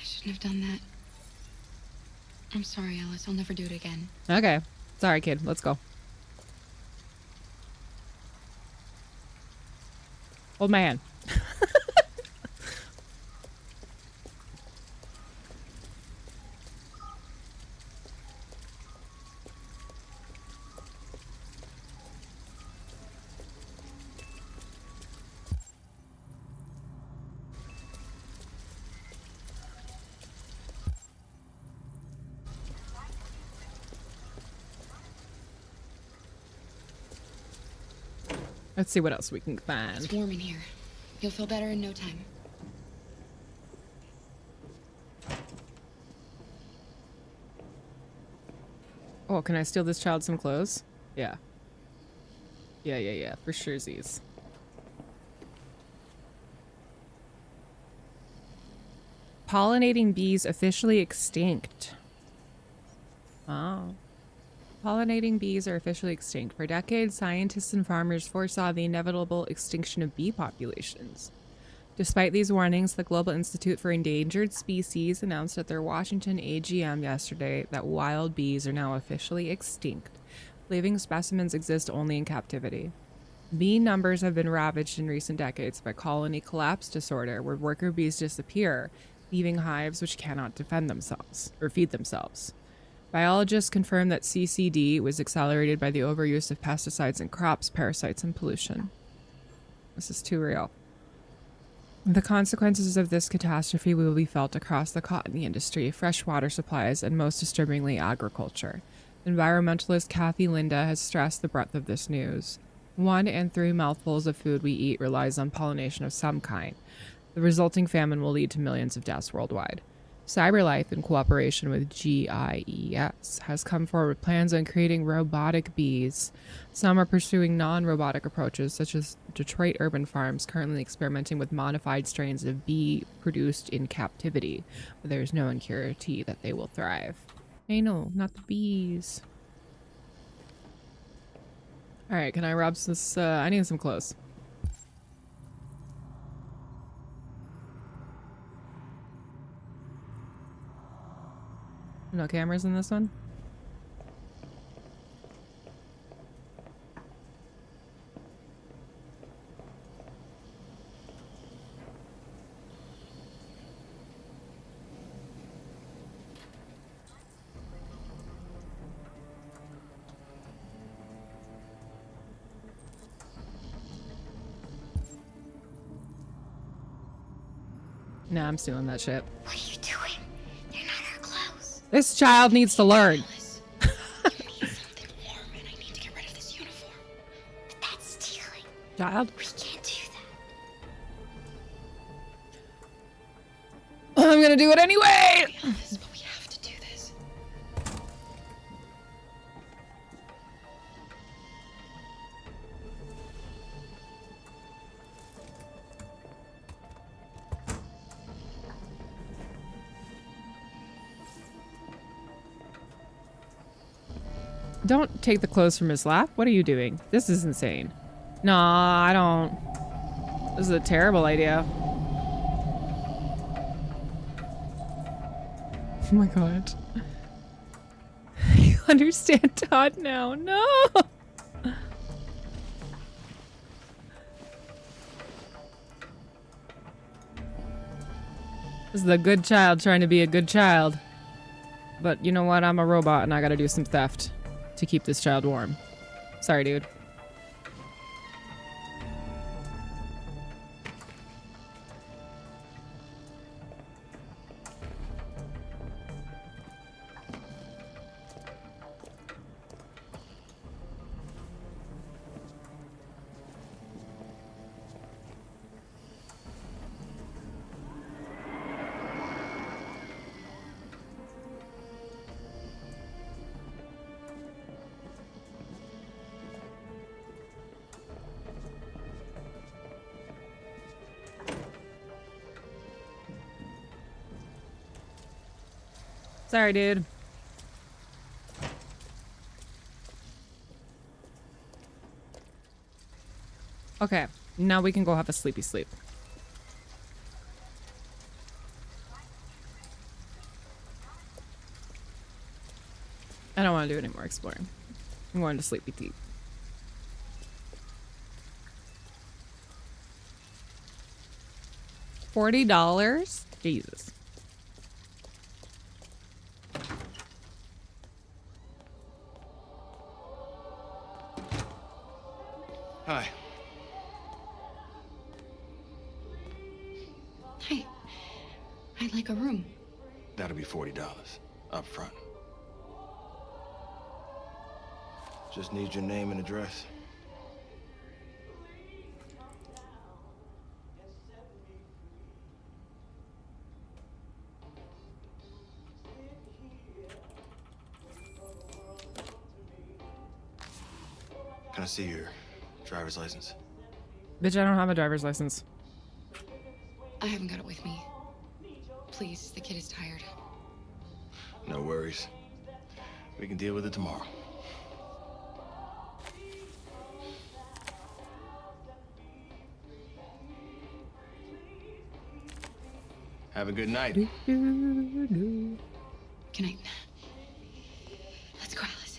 I shouldn't have done that. I'm sorry, Alice. I'll never do it again. Okay. Sorry, kid. Let's go. Hold my hand. Let's see what else we can find. It's warm in here. You'll feel better in no time. Oh, can I steal this child some clothes? Yeah. Yeah. For sure, Z's. Pollinating bees officially extinct. Oh. Pollinating bees are officially extinct. For decades, scientists and farmers foresaw the inevitable extinction of bee populations. Despite these warnings, the Global Institute for Endangered Species announced at their Washington AGM yesterday that wild bees are now officially extinct. Living specimens exist only in captivity. Bee numbers have been ravaged in recent decades by colony collapse disorder, where worker bees disappear, leaving hives which cannot defend themselves or feed themselves. Biologists confirm that CCD was accelerated by the overuse of pesticides in crops, parasites, and pollution. This is too real. The consequences of this catastrophe will be felt across the cotton industry, freshwater supplies, and most disturbingly, agriculture. Environmentalist Kathy Linda has stressed the breadth of this news. 1 in 3 mouthfuls of food we eat relies on pollination of some kind. The resulting famine will lead to millions of deaths worldwide. CyberLife, in cooperation with GIES, has come forward with plans on creating robotic bees. Some are pursuing non-robotic approaches, such as Detroit Urban Farms, currently experimenting with modified strains of bee produced in captivity. But there is no guarantee that they will thrive. Hey, no, not the bees. Alright, can I rob this? I need some clothes. No cameras in this one? Nah, I'm stealing that shit. What are you doing? They're not our clothes. This child needs to learn. That's stealing. Child? We can't do I'm gonna do it anyway! But we have to do this. Don't take the clothes from his lap. What are you doing? This is insane. Nah, I don't. This is a terrible idea. Oh my god. You understand Todd now. No! This is the good child trying to be a good child. But you know what? I'm a robot and I gotta do some theft to keep this child warm. Sorry, dude. Sorry, dude. Okay, now we can go have a sleepy sleep. I don't want to do any more exploring. I'm going to sleepy tea. $40? Jesus. Hi. Hey, I'd like a room. That'll be $40 up front. Just need your name and address. Can I see your driver's license? Bitch, I don't have a driver's license. I haven't got it with me. Please, the kid is tired. No worries. We can deal with it tomorrow. Have a good night. Good night. Let's go, Alice.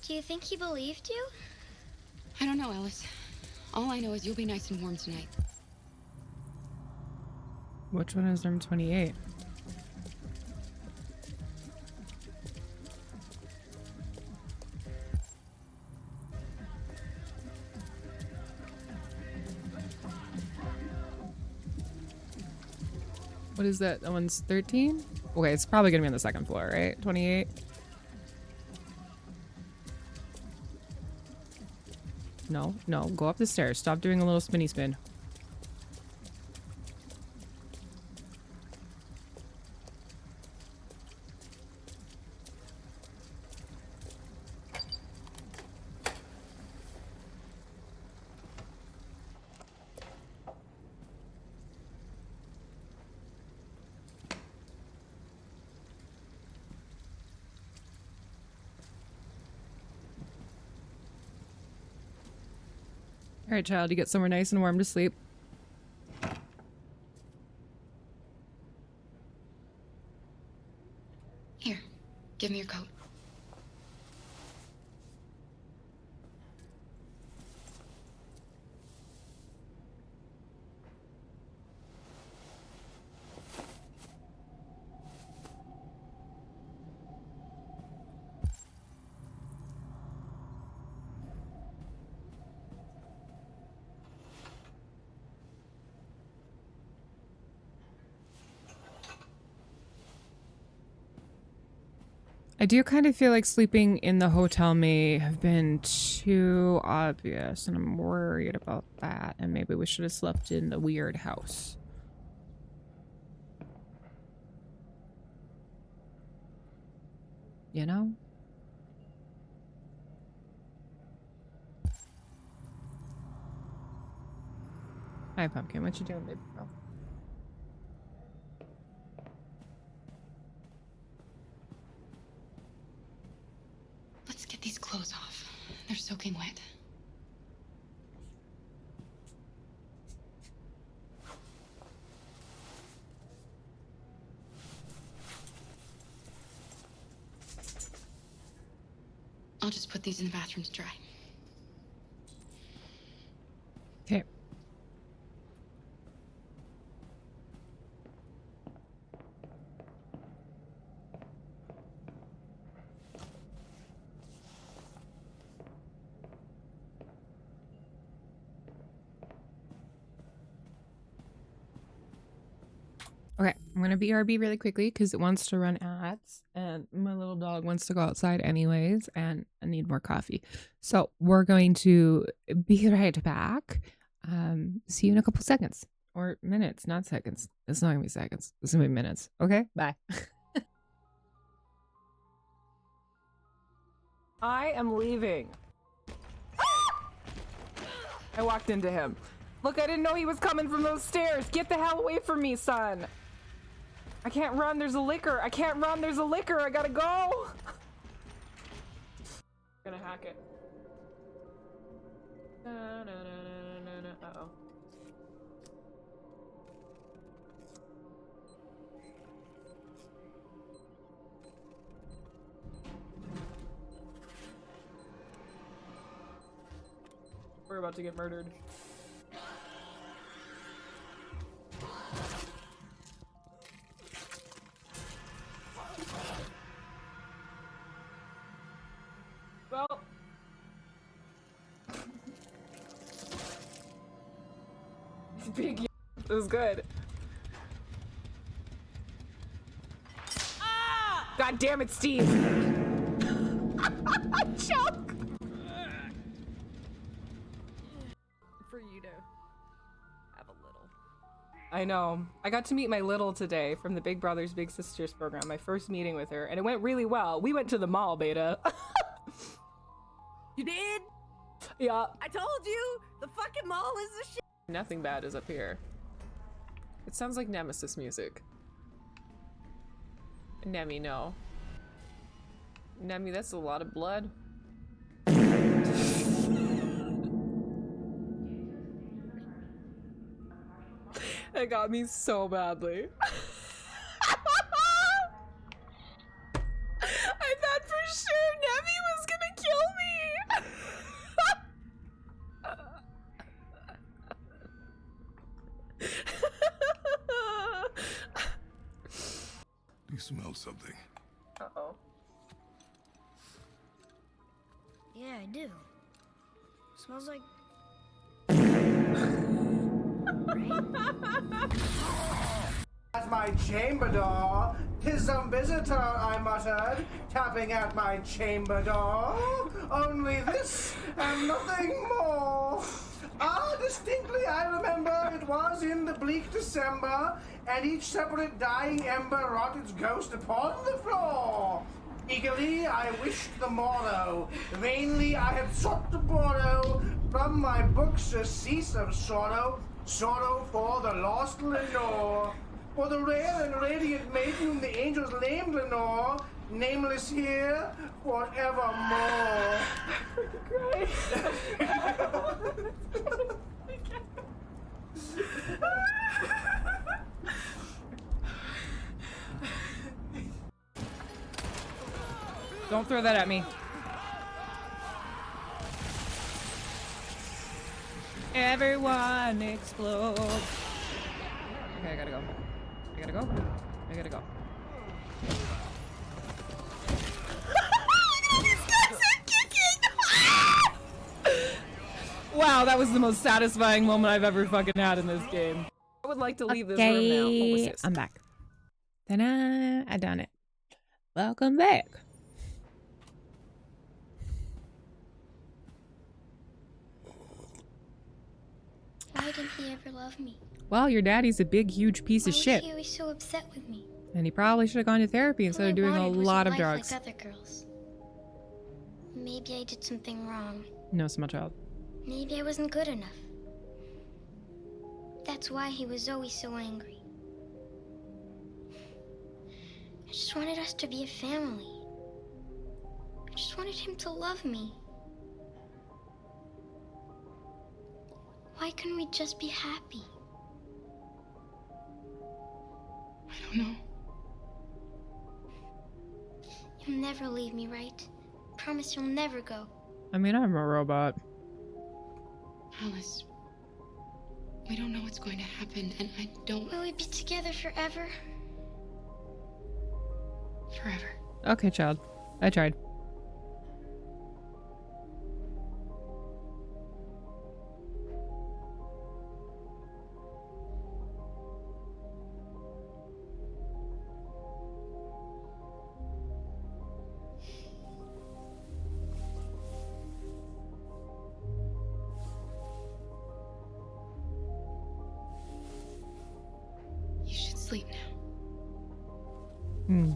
Do you think he believed you? I don't know, Alice. All I know is you'll be nice and warm tonight. Which one is room 28? What is that? That one's 13? Okay, it's probably gonna be on the second floor, right? 28? No, no, go up the stairs. Stop doing a little spinny spin. All right, child, you get somewhere nice and warm to sleep. Here, give me your coat. I do kind of feel like sleeping in the hotel may have been too obvious, and I'm worried about that. And maybe we should have slept in the weird house. You know? Hi, Pumpkin. What you doing, baby girl? Let's get these clothes off. They're soaking wet. I'll just put these in the bathroom to dry. Okay. Okay, I'm gonna BRB really quickly because it wants to run ads and my little dog wants to go outside anyways and I need more coffee. So we're going to be right back. See you in a couple seconds or minutes, not seconds. It's not gonna be seconds. It's gonna be minutes. Okay, bye. I am leaving. I walked into him. Look, I didn't know he was coming from those stairs. Get the hell away from me, son. I can't run, there's a liquor. I can't run, there's a liquor. I gotta go. I'm gonna hack it. Uh-oh. We're about to get murdered. Well, big. It was good. Ah! God damn it, Steve! Choke! For you to have a little. I know. I got to meet my little today from the Big Brothers Big Sisters program. My first meeting with her, and it went really well. We went to the mall, Beta. You did? Yeah. I told you! The fucking mall is the shit! Nothing bad is up here. It sounds like Nemesis music. Nemi, no. Nemi, that's a lot of blood. It got me so badly. I thought for sure Nemi was gonna kill me. You smell something. Uh-oh. Yeah, I do. Smells like... at my chamber door. 'Tis some visitor, I muttered, tapping at my chamber door. Only this and nothing more. Ah, distinctly I remember it was in the bleak December, and each separate dying ember wrought its ghost upon the floor. Eagerly I wished the morrow. Vainly I had sought to borrow from my books surcease of sorrow, sorrow for the lost Lenore. For the rare and radiant maiden whom the angels named Lenore, nameless here forevermore. Great. Don't throw that at me. Everyone explode. Okay, I gotta go. I gotta go. I gotta go. Wow, that was the most satisfying moment I've ever fucking had in this game. I would like to leave this room now. What was this? I'm back. Ta-da! I done it. Welcome back. Why didn't he ever love me? Well, your daddy's a big, huge piece of Why shit. was he always so upset with me? And he probably should have gone to therapy instead of doing a lot of drugs. Like other girls. Maybe I did something wrong. No, small child. Maybe I wasn't good enough. That's why he was always so angry. I just wanted us to be a family. I just wanted him to love me. Why couldn't we just be happy? I don't know. You'll never leave me, right? Promise you'll never go. I mean, I'm a robot. Alice, we don't know what's going to happen, and I don't... Will we be together forever? Forever. Okay, child. I tried. You should sleep now. Hmm.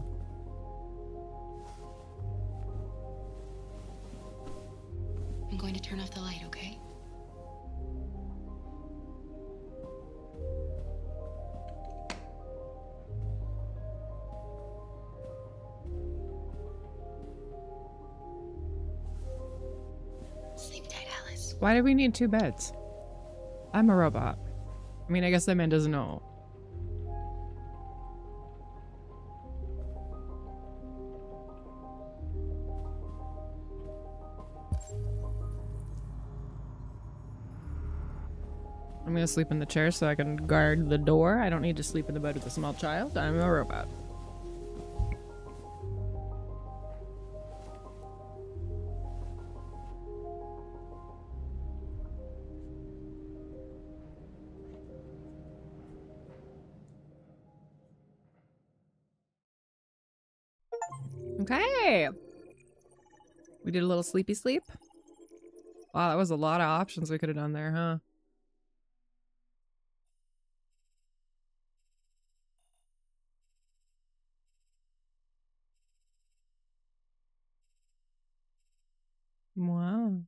I'm going to turn off the light, okay? Sleep tight, Alice. Why do we need 2 beds? I'm a robot. I mean, I guess that man doesn't know. I'm gonna sleep in the chair so I can guard the door. I don't need to sleep in the bed with a small child. I'm a robot. Okay. We did a little sleepy sleep. Wow, that was a lot of options we could have done there, huh? Wow.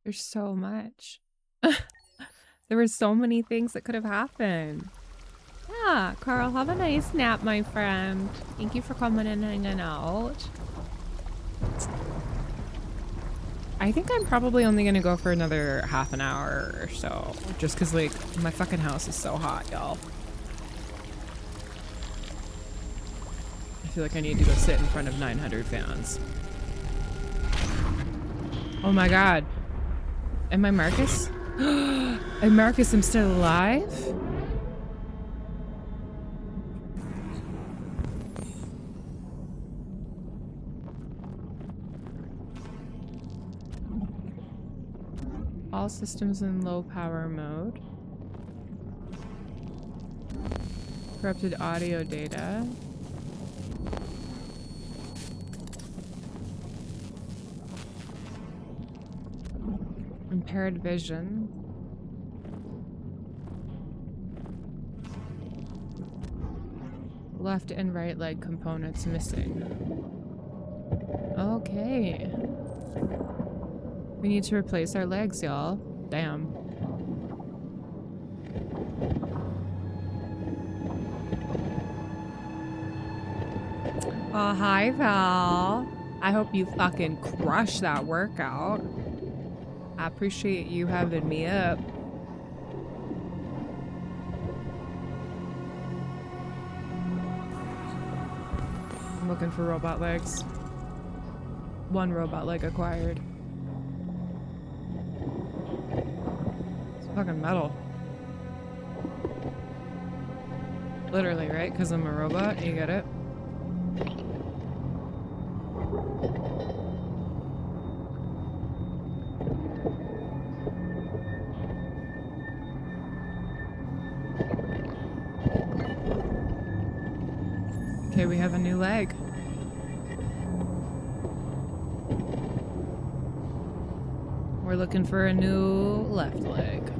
There's so much. There were so many things that could have happened. Yeah, Carl, have a nice nap, my friend. Thank you for coming and hanging out. I think I'm probably only gonna go for another half an hour or so. Just cause like, my fucking house is so hot, y'all. I feel like I need to go sit in front of 900 fans. Oh my god. Am I Marcus? I'm Marcus, I'm still alive? All systems in low power mode. Corrupted audio data. Impaired vision. Left and right leg components missing. Okay. We need to replace our legs, y'all. Damn. Oh, hi, Val. I hope you fucking crush that workout. I appreciate you having me up. I'm looking for robot legs. One robot leg acquired. It's fucking metal. Literally, right? Because I'm a robot? You get it? Okay, we have a new leg. We're looking for a new left leg.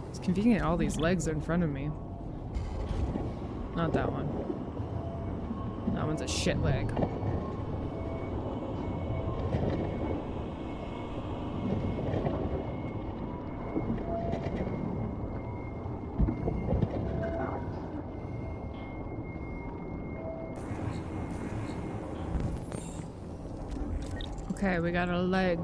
It's convenient all these legs are in front of me. Not that one. That one's a shit leg. Okay, we got a leg.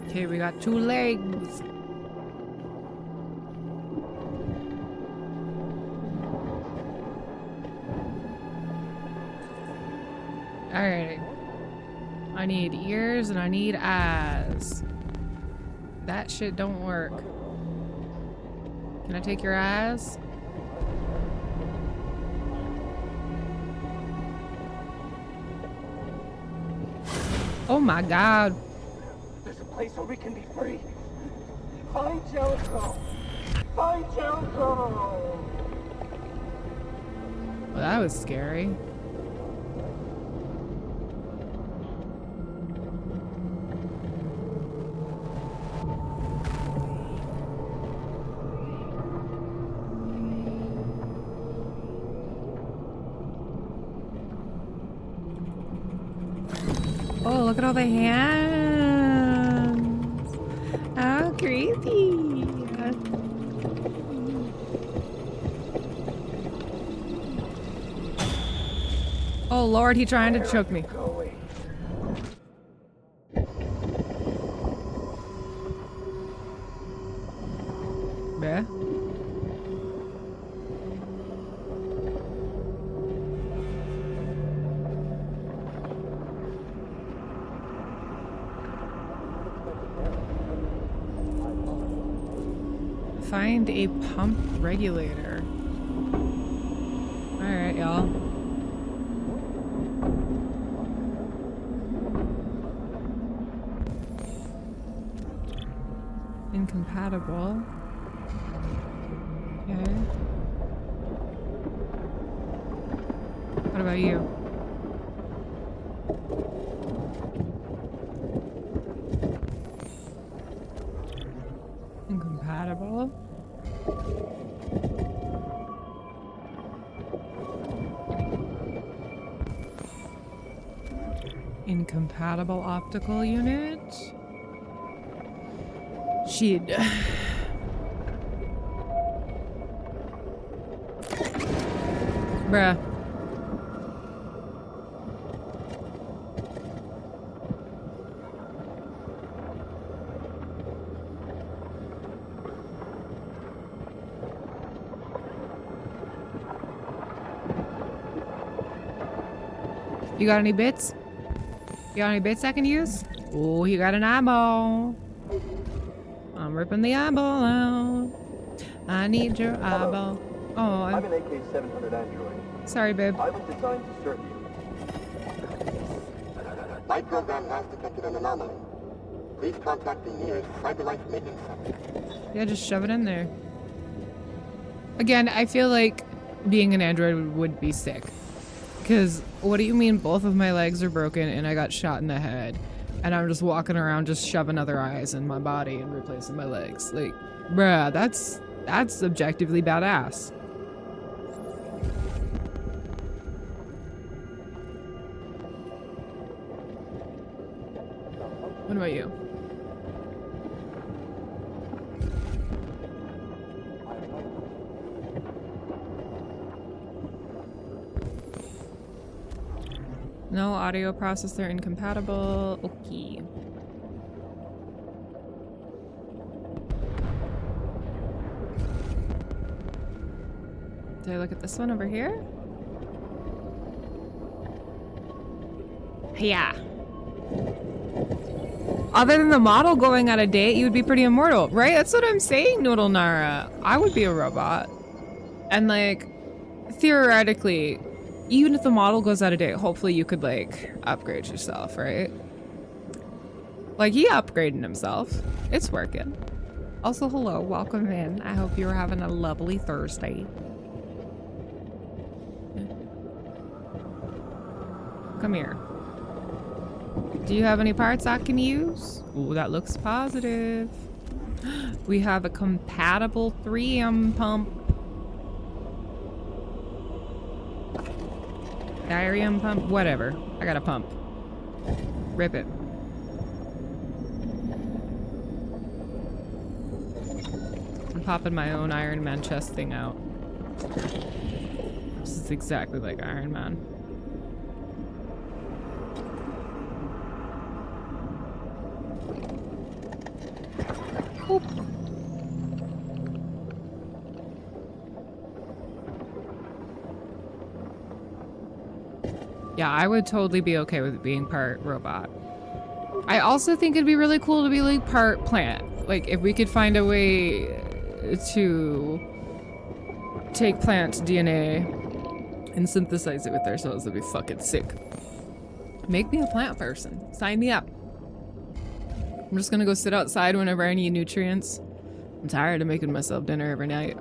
Okay, we got 2 legs. Alright. I need ears and I need eyes. That shit don't work. Can I take your eyes? Oh my god. There's a place where we can be free. Find Jericho. Find Jericho. Well, that was scary. Oh, look at all the hands. How creepy. Oh Lord, he trying to choke me. Yeah. Find a pump regulator. Alright, y'all. Incompatible. Okay. What about you? Incompatible. Incompatible optical unit. Shit. Bruh. You got any bits? You got any bits I can use? Oh, he got an eyeball. I'm ripping the eyeball out. I need your eyeball. Oh, I'm an AK-700 android. Sorry, babe. I was designed to serve you. My program has detected an anomaly. Please contact the nearest cyber-life maintenance center. Yeah, just shove it in there. Again, I feel like being an android would be sick. Because what do you mean both of my legs are broken and I got shot in the head? And I'm just walking around just shoving other eyes in my body and replacing my legs. Like, bruh, that's objectively badass. What about you? No audio processor incompatible. Okay. Did I look at this one over here? Yeah. Other than the model going out of date, you would be pretty immortal, right? That's what I'm saying, Noodle Nara. I would be a robot. And like, theoretically, even if the model goes out of date, hopefully you could like upgrade yourself, right? Like he upgraded himself. It's working. Also, hello, welcome in. I hope you're having a lovely Thursday. Come here. Do you have any parts I can use? Ooh, that looks positive. We have a compatible 3M pump. Diarium pump? Whatever. I got a pump. Rip it. I'm popping my own Iron Man chest thing out. This is exactly like Iron Man. Oop. Yeah, I would totally be okay with being part robot. I also think it'd be really cool to be like part plant. Like if we could find a way to take plant DNA and synthesize it with ourselves, that'd be fucking sick. Make me a plant person. Sign me up. I'm just gonna go sit outside whenever I need nutrients. I'm tired of making myself dinner every night.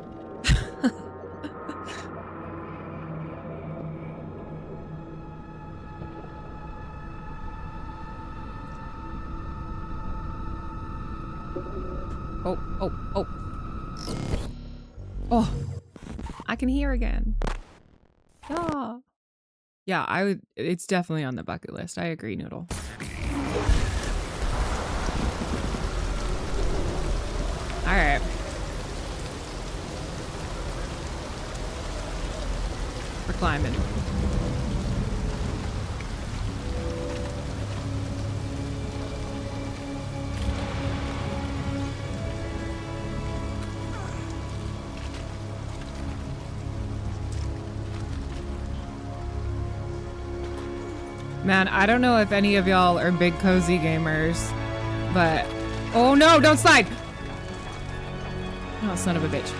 Oh, oh, oh. Oh, I can hear again. Yeah. Yeah, I would, it's definitely on the bucket list. I agree, Noodle. All right. We're climbing. Man, I don't know if any of y'all are big cozy gamers, but oh no, don't slide. Oh, son of a bitch.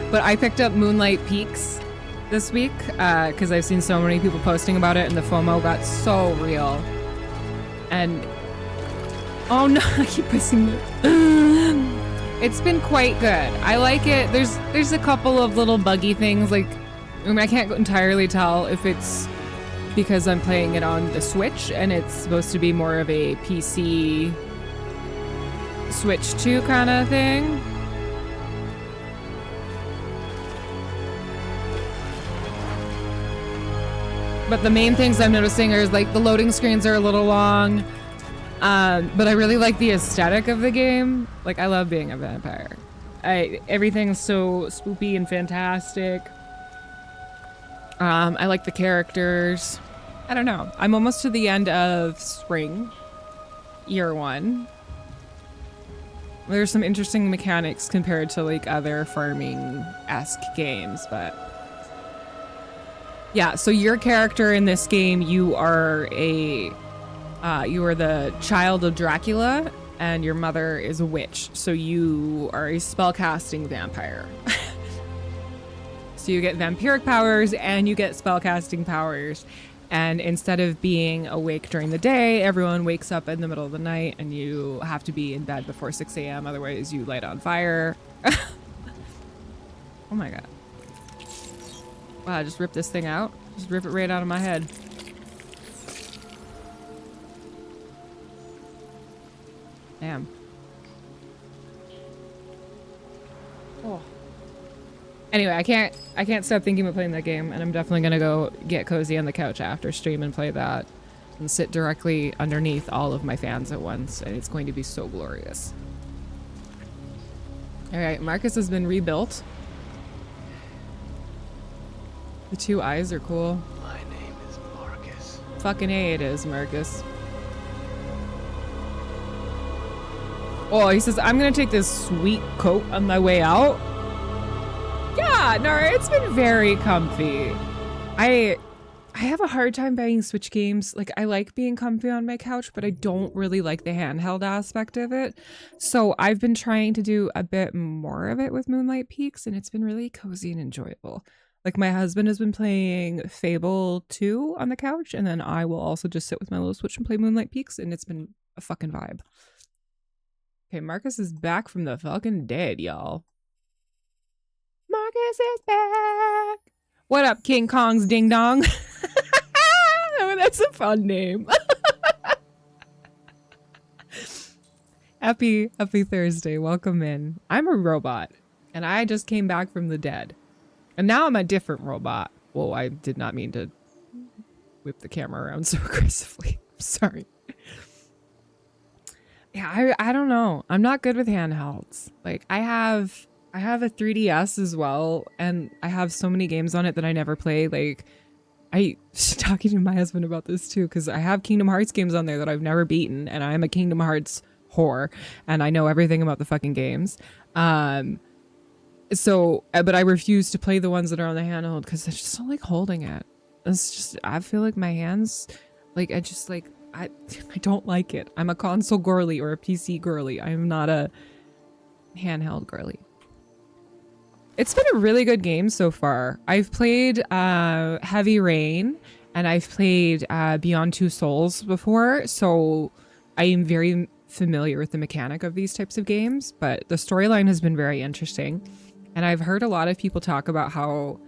But I picked up Moonlight Peaks this week because I've seen so many people posting about it and the FOMO got so real. And oh no, I keep pressing it. It's been quite good. I like it. There's a couple of little buggy things. Like, I mean, I can't entirely tell if it's because I'm playing it on the Switch and it's supposed to be more of a PC Switch 2 kind of thing. But the main things I'm noticing are like the loading screens are a little long. But I really like the aesthetic of the game. Like, I love being a vampire. Everything's so spoopy and fantastic. I like the characters. I don't know. I'm almost to the end of spring, year 1. There's some interesting mechanics compared to like other farming-esque games, but yeah, so your character in this game, you are a You are the child of Dracula, and your mother is a witch. So you are a spellcasting vampire. So you get vampiric powers and you get spellcasting powers. And instead of being awake during the day, everyone wakes up in the middle of the night and you have to be in bed before 6 a.m. Otherwise you light on fire. Oh my god. Wow, I just rip this thing out. Just rip it right out of my head. Damn. Oh. Anyway, I can't stop thinking about playing that game, and I'm definitely gonna go get cozy on the couch after stream and play that and sit directly underneath all of my fans at once, and it's going to be so glorious. Alright, Marcus has been rebuilt. The 2 eyes are cool. My name is Marcus. Fucking A it is, Marcus. Oh, he says, I'm gonna take this sweet coat on my way out. Yeah, no, it's been very comfy. I have a hard time buying Switch games. Like, I like being comfy on my couch, but I don't really like the handheld aspect of it. So I've been trying to do a bit more of it with Moonlight Peaks, and it's been really cozy and enjoyable. Like, my husband has been playing Fable 2 on the couch, and then I will also just sit with my little Switch and play Moonlight Peaks, and it's been a fucking vibe. Okay, Marcus is back from the fucking dead, y'all. Marcus is back. What up, King Kong's Ding Dong? Oh, that's a fun name. Happy Thursday. Welcome in. I'm a robot, and I just came back from the dead. And now I'm a different robot. Whoa, I did not mean to whip the camera around so aggressively. I'm sorry. Yeah, I don't know. I'm not good with handhelds. Like, I have a 3DS as well, and I have so many games on it that I never play. Like, I was talking to my husband about this too, because I have Kingdom Hearts games on there that I've never beaten, and I'm a Kingdom Hearts whore, and I know everything about the fucking games. So, but I refuse to play the ones that are on the handheld because I just don't like holding it. It's just, I feel like my hands, like, I don't like it. I'm a console girly or a PC girly. I'm not a handheld girly. It's been a really good game so far. I've played Heavy Rain and I've played Beyond Two Souls before, so I am very familiar with the mechanic of these types of games, but the storyline has been very interesting. And I've heard a lot of people talk about how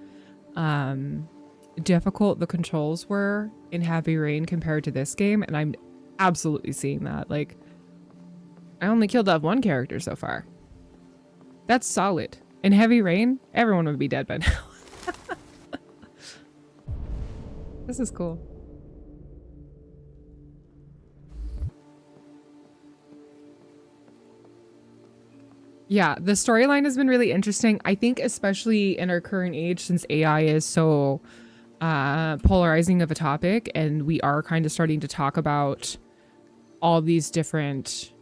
difficult the controls were in Heavy Rain compared to this game, and I'm absolutely seeing that. Like, I only killed off one character so far. That's solid. In Heavy Rain, everyone would be dead by now. This is cool. Yeah, the storyline has been really interesting. I think especially in our current age, since AI is so polarizing of a topic, and we are kind of starting to talk about all these different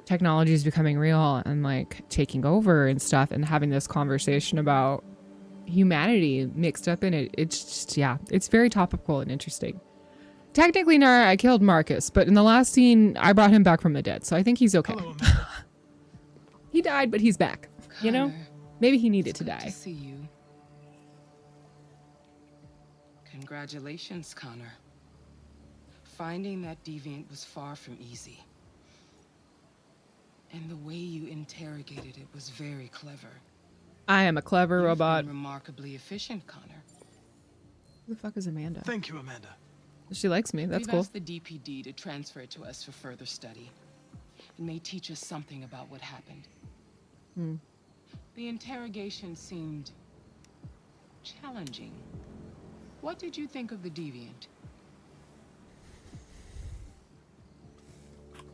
technologies becoming real and like taking over and stuff, and having this conversation about humanity mixed up in it. It's just, yeah, it's very topical and interesting. Technically, Nara, I killed Marcus, but in the last scene, I brought him back from the dead, so I think he's okay. Hello, He died, but he's back. You know? Maybe he needed to die. To see you. Congratulations, Connor. Finding that deviant was far from easy. And the way you interrogated it was very clever. I am a clever robot. Been remarkably efficient, Connor. Who the fuck is Amanda? Thank you, Amanda. She likes me. That's We've cool. asked the DPD to transfer it to us for further study. It may teach us something about what happened. The interrogation seemed challenging. What did you think of the deviant?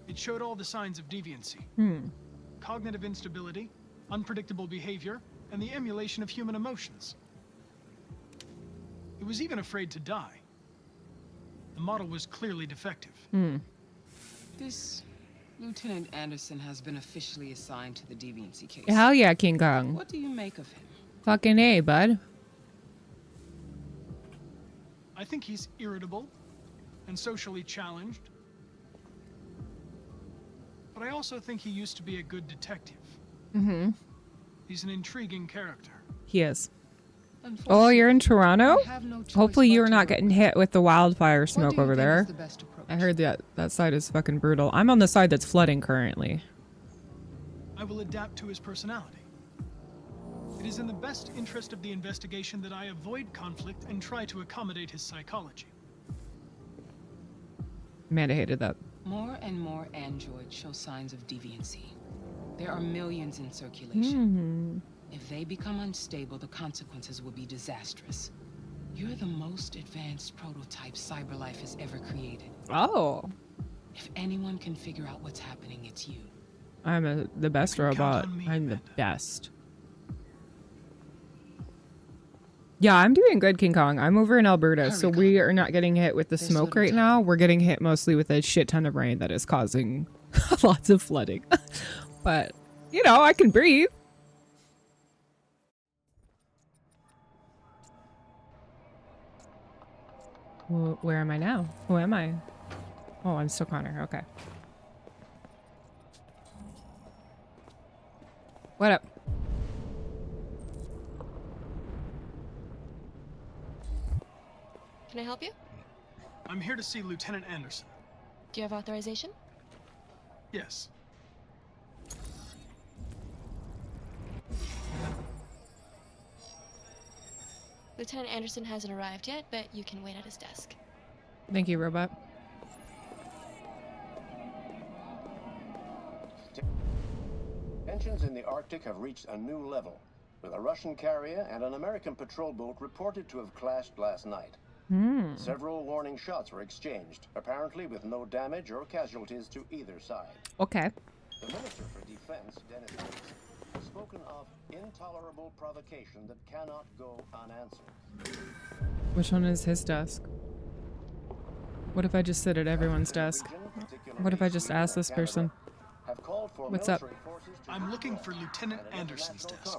It showed all the signs of deviancy. Cognitive instability, unpredictable behavior, and the emulation of human emotions. It was even afraid to die. The model was clearly defective. This Lieutenant Anderson has been officially assigned to the deviancy case. Hell yeah, King Kong. What do you make of him? Fucking A, bud. I think he's irritable and socially challenged. But I also think he used to be a good detective. Mm-hmm. He's an intriguing character. He is. Oh, you're in Toronto? Hopefully you're not getting hit with the wildfire smoke over there. I heard that side is fucking brutal. I'm on the side that's flooding currently. I will adapt to his personality. It is in the best interest of the investigation that I avoid conflict and try to accommodate his psychology. Amanda hated that. More and more androids show signs of deviancy. There are millions in circulation. If they become unstable, the consequences will be disastrous. You're the most advanced prototype CyberLife has ever created. Oh. If anyone can figure out what's happening, it's you. I'm the best robot. I'm the best. Yeah, I'm doing good, King Kong. I'm over in Alberta, so we are not getting hit with the smoke right now. We're getting hit mostly with a shit ton of rain that is causing lots of flooding. But, you know, I can breathe. Where am I now? Who am I? Oh, I'm still Connor. Okay. What up? Can I help you? I'm here to see Lieutenant Anderson. Do you have authorization? Yes. Lieutenant Anderson hasn't arrived yet, but you can wait at his desk. Thank you, robot. Tensions in the Arctic have reached a new level, with a Russian carrier and an American patrol boat reported to have clashed last night. Several warning shots were exchanged, apparently with no damage or casualties to either side. Okay. The Minister for Defense, Dennis Gates, has spoken of intolerable provocation that cannot go unanswered. Which one is his desk? What if I just sit at everyone's desk? What if I just ask this person? What's up? I'm looking for Lieutenant Anderson's desk.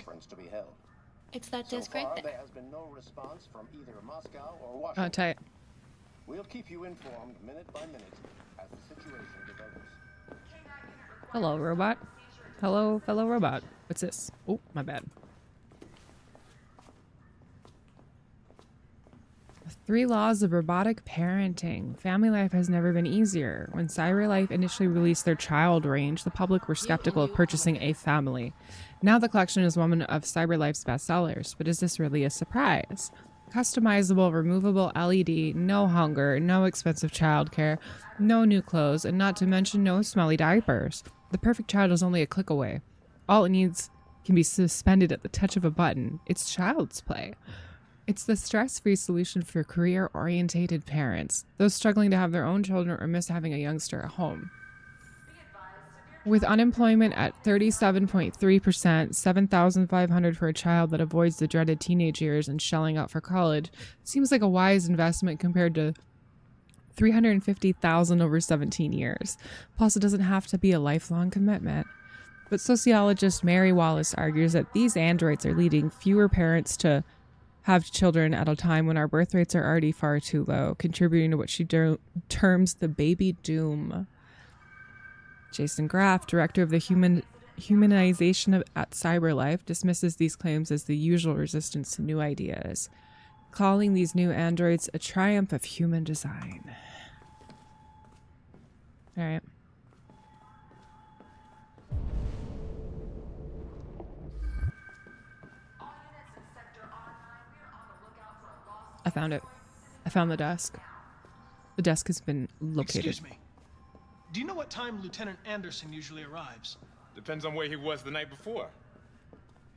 It's that desk right there. There has been no response from either Moscow or Oh, Washington. tight. We'll keep you informed minute by minute as the situation develops. Hello, robot. Hello, fellow robot. What's this? Oh, my bad. 3 laws of robotic parenting. Family life has never been easier. When CyberLife initially released their child range, the public were skeptical of purchasing a family. Now the collection is one of CyberLife's bestsellers, but is this really a surprise? Customizable, removable LED, no hunger, no expensive childcare, no new clothes, and not to mention no smelly diapers. The perfect child is only a click away. All it needs can be suspended at the touch of a button. It's child's play. It's the stress-free solution for career-orientated parents, those struggling to have their own children or miss having a youngster at home. With unemployment at 37.3%, $7,500 for a child that avoids the dreaded teenage years and shelling out for college, seems like a wise investment compared to $350,000 over 17 years. Plus, it doesn't have to be a lifelong commitment. But sociologist Mary Wallace argues that these androids are leading fewer parents to have children at a time when our birth rates are already far too low, contributing to what she terms the baby doom. Jason Graff, director of the humanization at CyberLife, dismisses these claims as the usual resistance to new ideas, calling these new androids a triumph of human design. All right. I found it. I found the desk. The desk has been located. Excuse me. Do you know what time Lieutenant Anderson usually arrives? Depends on where he was the night before.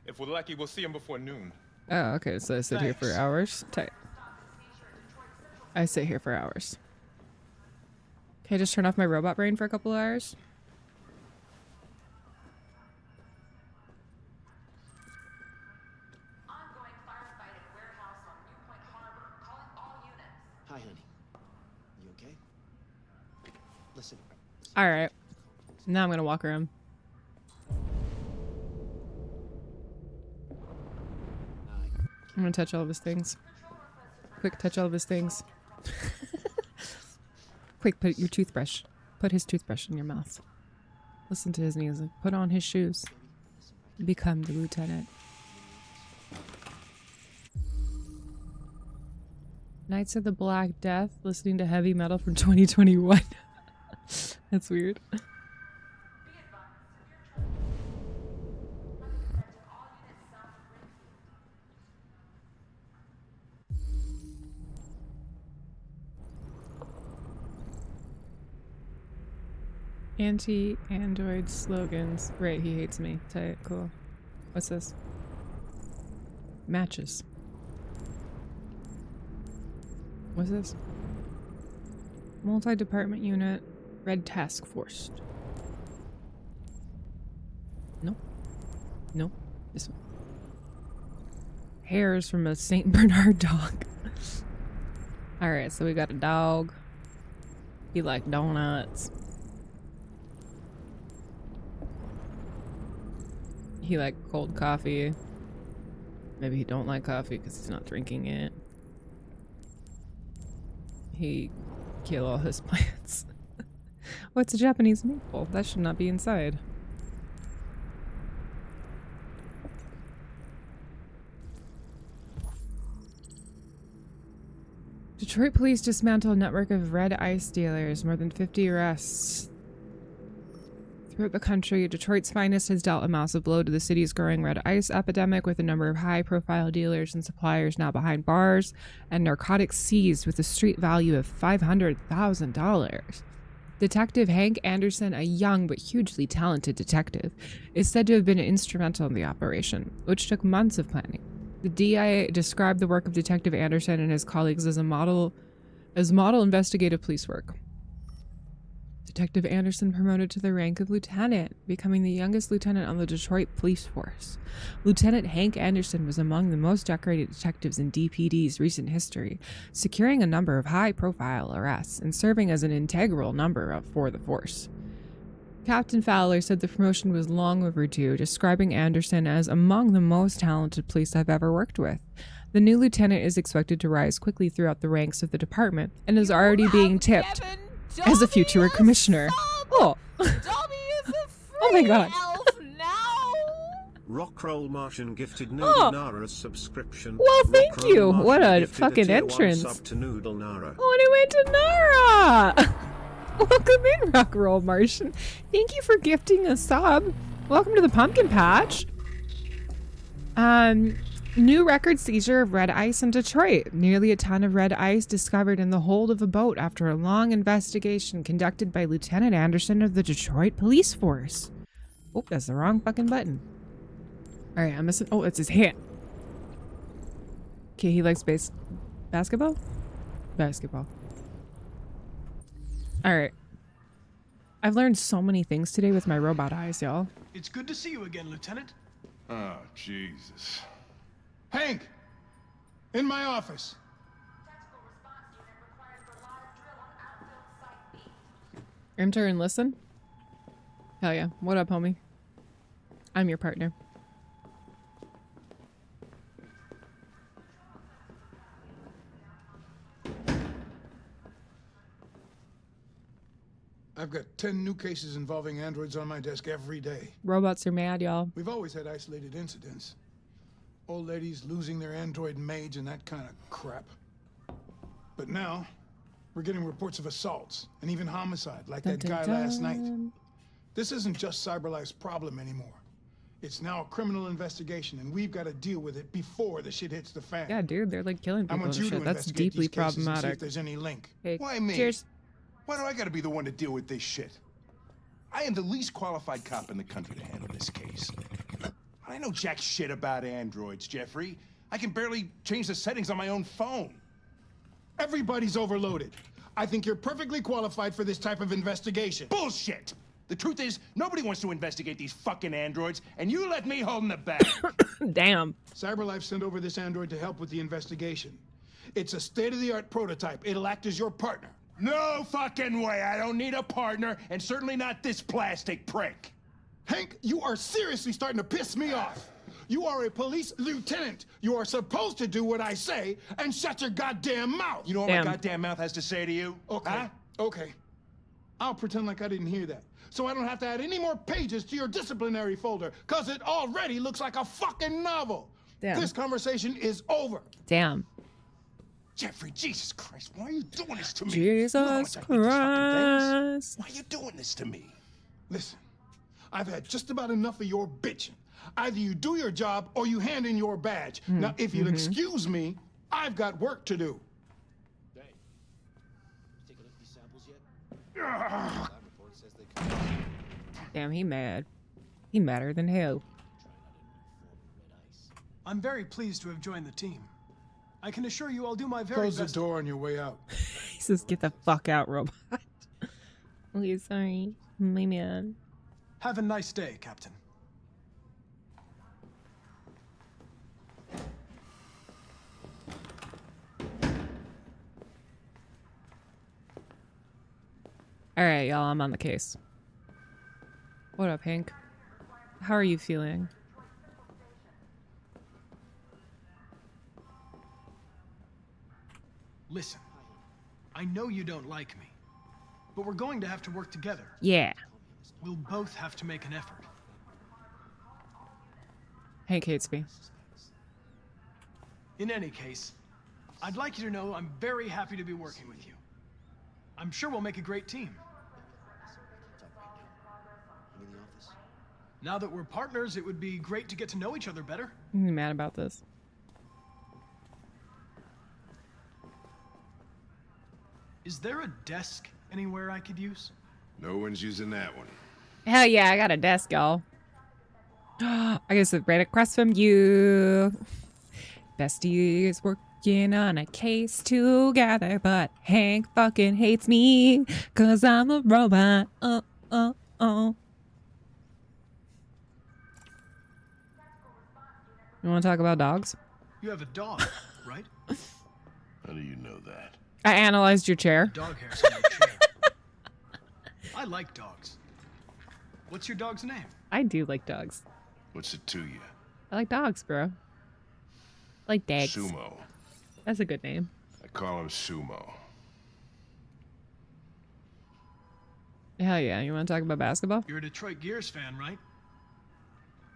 If we're lucky, we'll see him before noon. Oh, okay. So I sit here for hours. Tight. I sit here for hours. Can I just turn off my robot brain for a couple of hours? Hi, honey. You okay? Listen. All right. Now I'm going to walk around. I'm going to touch all of his things. Quick, touch all of his things. Quick, put your toothbrush. Put his toothbrush in your mouth. Listen to his music. Put on his shoes. Become the lieutenant. Knights of the Black Death, listening to heavy metal from 2021. That's weird. Anti-android slogans. Right, he hates me. Tight, cool. What's this? Matches. What's this? Multi-department unit. Red task force. Nope. Nope. This one. Hairs from a St. Bernard dog. Alright, so we got a dog. He likes donuts. He like cold coffee. Maybe he don't like coffee because he's not drinking it. He kill all his plants. What's a Japanese maple? That should not be inside. Detroit police dismantle a network of red ice dealers. More than 50 arrests. Throughout the country, Detroit's finest has dealt a massive blow to the city's growing red ice epidemic, with a number of high-profile dealers and suppliers now behind bars and narcotics seized with a street value of $500,000. Detective Hank Anderson, a young but hugely talented detective, is said to have been instrumental in the operation, which took months of planning. The DI described the work of Detective Anderson and his colleagues as model investigative police work. Detective Anderson promoted to the rank of lieutenant, becoming the youngest lieutenant on the Detroit police force. Lieutenant Hank Anderson was among the most decorated detectives in DPD's recent history, securing a number of high-profile arrests and serving as an integral number for the force. Captain Fowler said the promotion was long overdue, describing Anderson as among the most talented police I've ever worked with. The new lieutenant is expected to rise quickly throughout the ranks of the department and is already being tipped as a future commissioner. Oh. Oh my god. Rockroll Martian gifted Noodle Oh. Nara a subscription. Well, thank Rockroll you. Martian What a gifted fucking tier 1 entrance. sub to Noodle Nara. Oh, and it went to Nara! Welcome in, Rock Roll Martian. Thank you for gifting a sub. Welcome to the pumpkin patch. New record seizure of red ice in Detroit. Nearly a ton of red ice discovered in the hold of a boat after a long investigation conducted by Lieutenant Anderson of the Detroit Police Force. Oh, that's the wrong fucking button. Alright, I'm missing. Oh, it's his hand. Okay, he likes basketball? Basketball. Alright. I've learned so many things today with my robot eyes, y'all. It's good to see you again, Lieutenant. Oh, Jesus. Hank! In my office. Enter and listen? Hell yeah. What up, homie? I'm your partner. I've got 10 new cases involving androids on my desk every day. Robots are mad, y'all. We've always had isolated incidents. Old ladies losing their android maids and that kind of crap. But now, we're getting reports of assaults and even homicide, like that guy last night. This isn't just CyberLife's problem anymore. It's now a criminal investigation, and we've got to deal with it before the shit hits the fan. Yeah, dude, they're like killing I people want and you to shit. That's investigate deeply these cases and see problematic. if there's any link. Hey, Why me? cheers. Why do I gotta be the one to deal with this shit? I am the least qualified cop in the country to handle this case. I know jack shit about androids, Jeffrey. I can barely change the settings on my own phone. Everybody's overloaded. I think you're perfectly qualified for this type of investigation. Bullshit! The truth is, nobody wants to investigate these fucking androids, and you let me hold in the bag. Damn. CyberLife sent over this android to help with the investigation. It's a state-of-the-art prototype. It'll act as your partner. No fucking way! I don't need a partner, and certainly not this plastic prick. Hank, you are seriously starting to piss me off. You are a police lieutenant. You are supposed to do what I say and shut your goddamn mouth. You know what my goddamn mouth has to say to you? Okay. Huh? Okay. I'll pretend like I didn't hear that. So I don't have to add any more pages to your disciplinary folder, because it already looks like a fucking novel. Damn. This conversation is over. Damn. Jeffrey, Jesus Christ, why are you doing this to me? Jesus Christ. Why are you doing this to me? Listen, I've had just about enough of your bitching. Either you do your job or you hand in your badge. Now, if you'll excuse me, I've got work to do. Damn, he mad. He madder than hell. I'm very pleased to have joined the team. I can assure you I'll do my very Close best. the door on your way out. He says, get the fuck out, robot. Okay, sorry. My man. Have a nice day, Captain. Alright, y'all, I'm on the case. What up, Hank? How are you feeling? Listen, I know you don't like me, but we're going to have to work together. Yeah. We'll both have to make an effort. Hank hates me. In any case, I'd like you to know I'm very happy to be working with you. I'm sure we'll make a great team. Now that we're partners, it would be great to get to know each other better. I'm mad about this. Is there a desk anywhere I could use? No one's using that one. Hell yeah, I got a desk, y'all. I can sit right across from you. Besties working on a case together, but Hank fucking hates me, 'cause I'm a robot. Oh. You want to talk about dogs? You have a dog, right? How do you know that? I analyzed your chair. Dog hairs on your chair. I like dogs. What's your dog's name? I do like dogs. What's it to you? I like dogs, bro. I like dags. Sumo. That's a good name. I call him Sumo. Hell yeah. You want to talk about basketball? You're a Detroit Gears fan, right?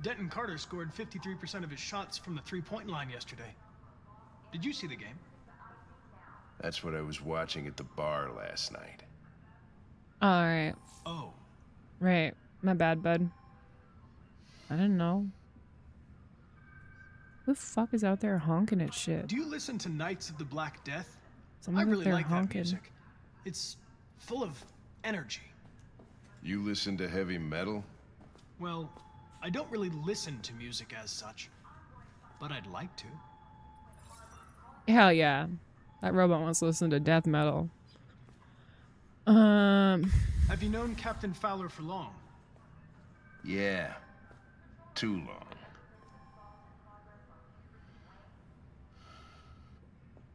Denton Carter scored 53% of his shots from the three-point line yesterday. Did you see the game? That's what I was watching at the bar last night. Alright. Oh. Right. My bad, bud. I didn't know. Who the fuck is out there honking at shit? Do you listen to Knights of the Black Death? Someone I out really there like that honking. music. It's full of energy. You listen to heavy metal? Well, I don't really listen to music as such, but I'd like to. Hell yeah. That robot wants to listen to death metal. Have you known Captain Fowler for long? Yeah. Too long.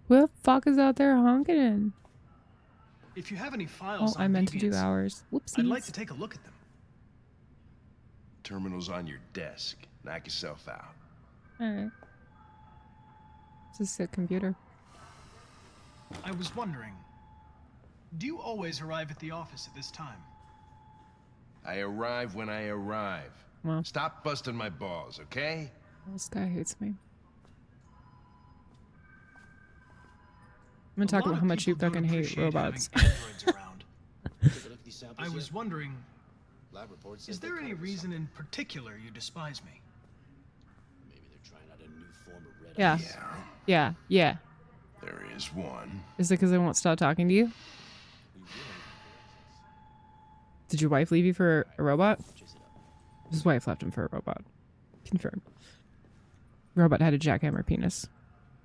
Who the fuck is out there honking? If you have any files Oh, I on meant to do deviants, hours. Whoopsies. I'd like to take a look at them. Terminal's on your desk. Knock yourself out. Alright. It's a sick computer. I was wondering, do you always arrive at the office at this time? I arrive when I arrive. Well. Stop busting my balls, okay? This guy hates me. I'm gonna talk about how much you fucking hate robots. I was wondering, is there any reason in particular you despise me? Yeah. Yeah. There is one. Is it because I won't stop talking to you? Did your wife leave you for a robot? His wife left him for a robot. Confirmed. Robot had a jackhammer penis.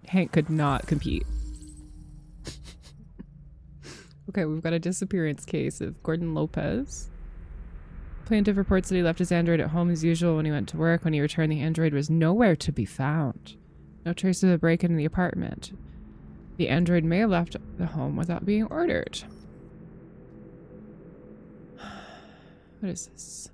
Hank could not compete. Okay, we've got a disappearance case of Gordon Lopez. Plaintiff reports that he left his android at home as usual when he went to work. When he returned, the android was nowhere to be found. No trace of a break-in in the apartment. The android may have left the home without being ordered. What is this?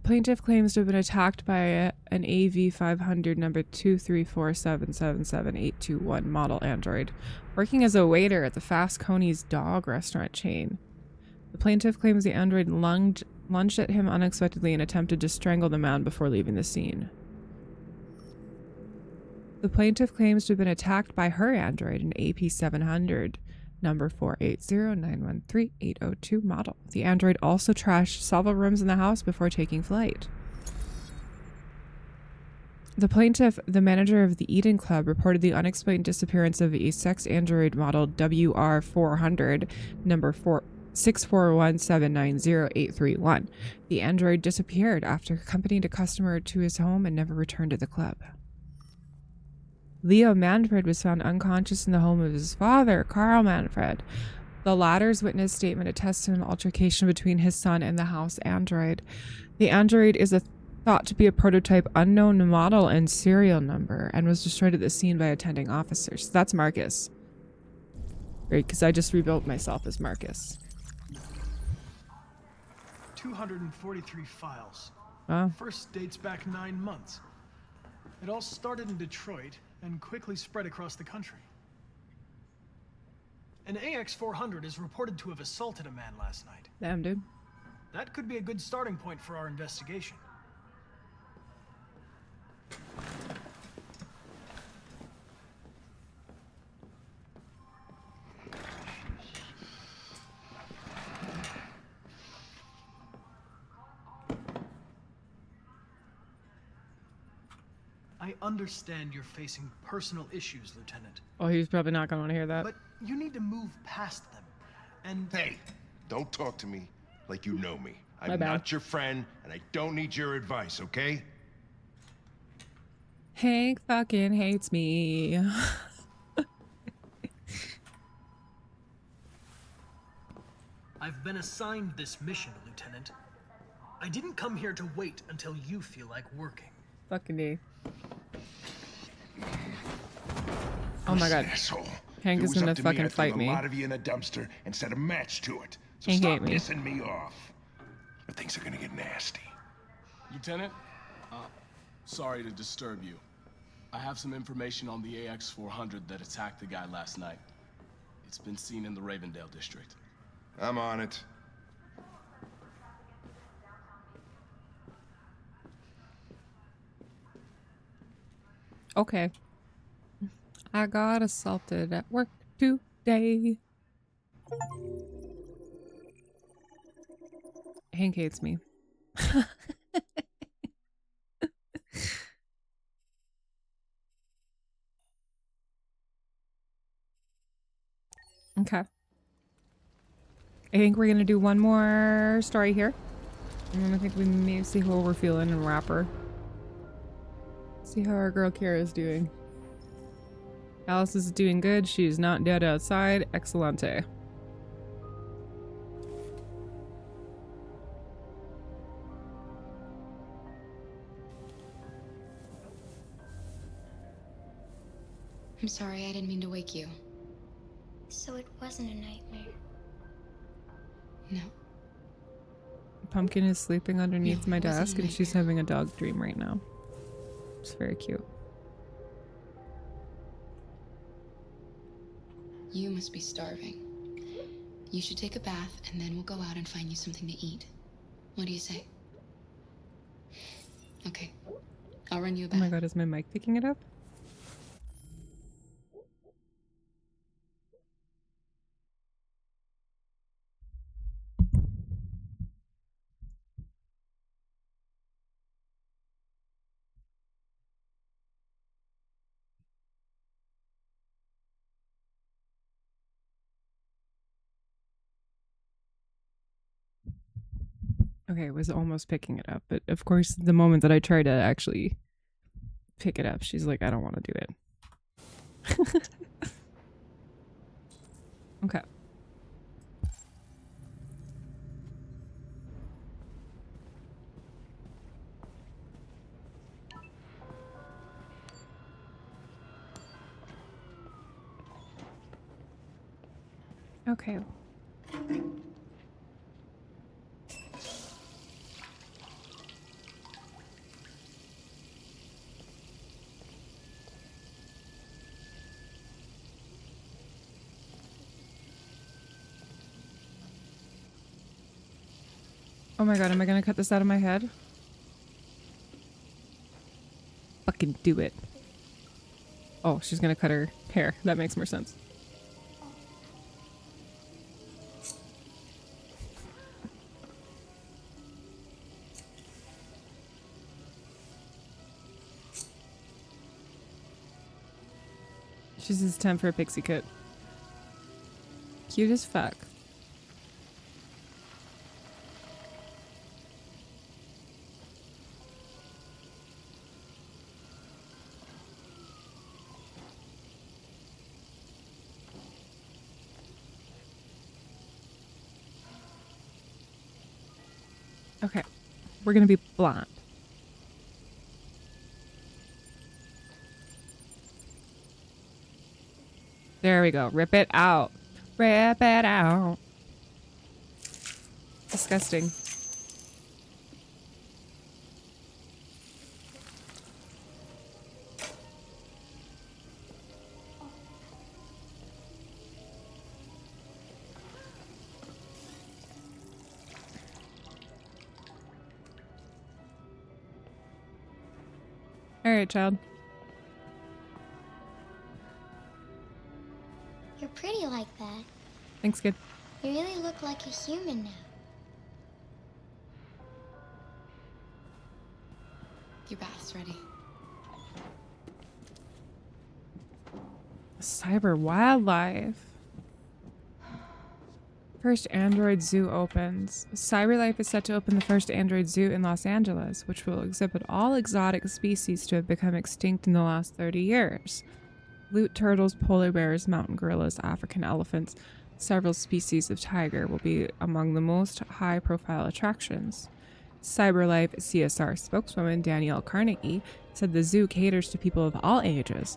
Plaintiff claims to have been attacked by an AV500 number 234777821 model android, working as a waiter at the Fast Coney's dog restaurant chain. The plaintiff claims the android lunged at him unexpectedly and attempted to strangle the man before leaving the scene. The plaintiff claims to have been attacked by her android, an AP700, number 480913802 model. The android also trashed several rooms in the house before taking flight. The plaintiff, the manager of the Eden Club, reported the unexplained disappearance of a sex android model WR400, number 641790831. The android disappeared after accompanying a customer to his home and never returned to the club. Leo Manfred was found unconscious in the home of his father, Carl Manfred. The latter's witness statement attests to an altercation between his son and the house android. The android is thought to be a prototype unknown model and serial number and was destroyed at the scene by attending officers. That's Marcus. Right, because I just rebuilt myself as Marcus. 243 files. Wow. First dates back 9 months. It all started in Detroit and quickly spread across the country. An AX-400 is reported to have assaulted a man last night. Damn, dude. That could be a good starting point for our investigation. I understand you're facing personal issues, Lieutenant. Oh, he's probably not going to want to hear that. But you need to move past them. And hey, don't talk to me like you know me. My I'm bad. not your friend, and I don't need your advice, okay? Hank fucking hates me. I've been assigned this mission, Lieutenant. I didn't come here to wait until you feel like working. Fucking me. Oh my god. Asshole. Hank If it is was gonna up to fucking I'd fight throw me. a lot of you in a dumpster and set a match to it. So Hank stop hate me. pissing me off. Or things are gonna get nasty. Lieutenant, sorry to disturb you. I have some information on the AX-400 that attacked the guy last night. It's been seen in the Ravendale district. I'm on it. Okay. I got assaulted at work today. Hank hates me. Okay. I think we're gonna do one more story here. And then I think we may see how we're feeling and wrap her. See how our girl Kira is doing. Alice is doing good. She's not dead outside. Excellente. I'm sorry, I didn't mean to wake you. So it wasn't a nightmare? No. Pumpkin is sleeping underneath my it wasn't a desk and she's having a dog dream right now. It's very cute. You must be starving. You should take a bath and then we'll go out and find you something to eat. What do you say? Okay. I'll run you a Oh bath. my god, is my mic picking it up? Okay, it was almost picking it up, but of course, the moment that I try to actually pick it up, she's like, I don't want to do it. Okay. Okay. Oh my god, am I gonna cut this out of my head? Fucking do it. Oh, she's gonna cut her hair. That makes more sense. She's his 10 for a pixie cut. Cute as fuck. Okay, we're gonna be blonde. There we go. Rip it out. Rip it out. Disgusting. All right, child. You're pretty like that. Thanks, kid. You really look like a human now. Your bath's ready. Cyber wildlife. First android zoo opens. CyberLife is set to open the first android zoo in Los Angeles, which will exhibit all exotic species to have become extinct in the last 30 years. Loot turtles, polar bears, mountain gorillas, African elephants, several species of tiger will be among the most high-profile attractions. CyberLife CSR spokeswoman Danielle Carnegie said the zoo caters to people of all ages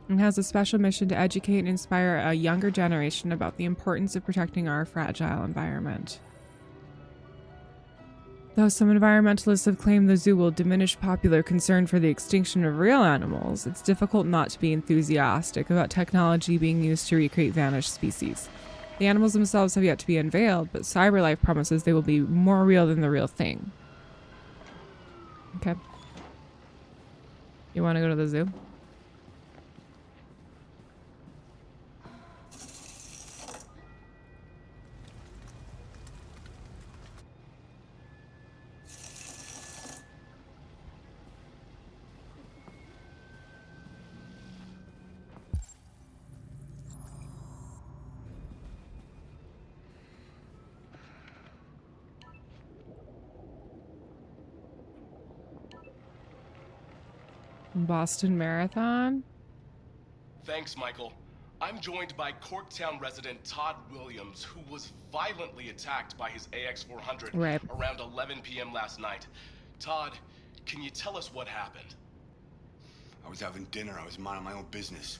and has a special mission to educate and inspire a younger generation about the importance of protecting our fragile environment. Though some environmentalists have claimed the zoo will diminish popular concern for the extinction of real animals, it's difficult not to be enthusiastic about technology being used to recreate vanished species. The animals themselves have yet to be unveiled, but CyberLife promises they will be more real than the real thing. Okay. You want to go to the zoo? Boston Marathon? Thanks, Michael. I'm joined by Corktown resident Todd Williams, who was violently attacked by his AX-400 around 11 p.m. last night. Todd, can you tell us what happened? I was having dinner. I was minding my own business.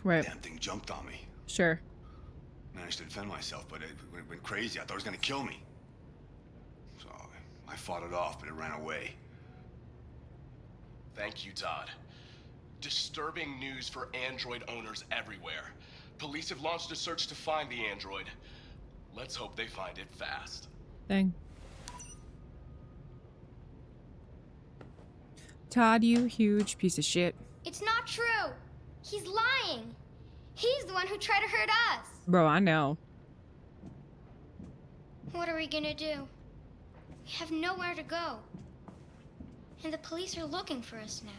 Right. Damn thing jumped on me. Sure. Managed to defend myself, but it went crazy. I thought it was gonna kill me. So I fought it off, but it ran away. Thank you, Todd. Disturbing news for android owners everywhere. Police have launched a search to find the android. Let's hope they find it fast. Dang. Todd, you huge piece of shit. It's not true. He's lying. He's the one who tried to hurt us. Bro, I know. What are we gonna do? We have nowhere to go. And the police are looking for us now.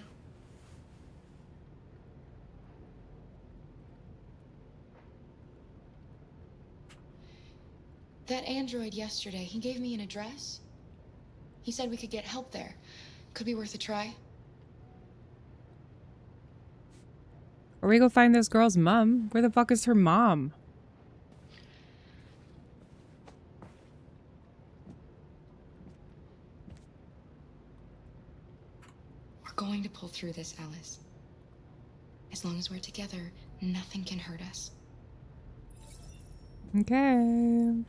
That android yesterday, he gave me an address. He said we could get help there. Could be worth a try. Or we go find this girl's mom. Where the fuck is her mom? We're going to pull through this, Alice. As long as we're together, nothing can hurt us. Okay.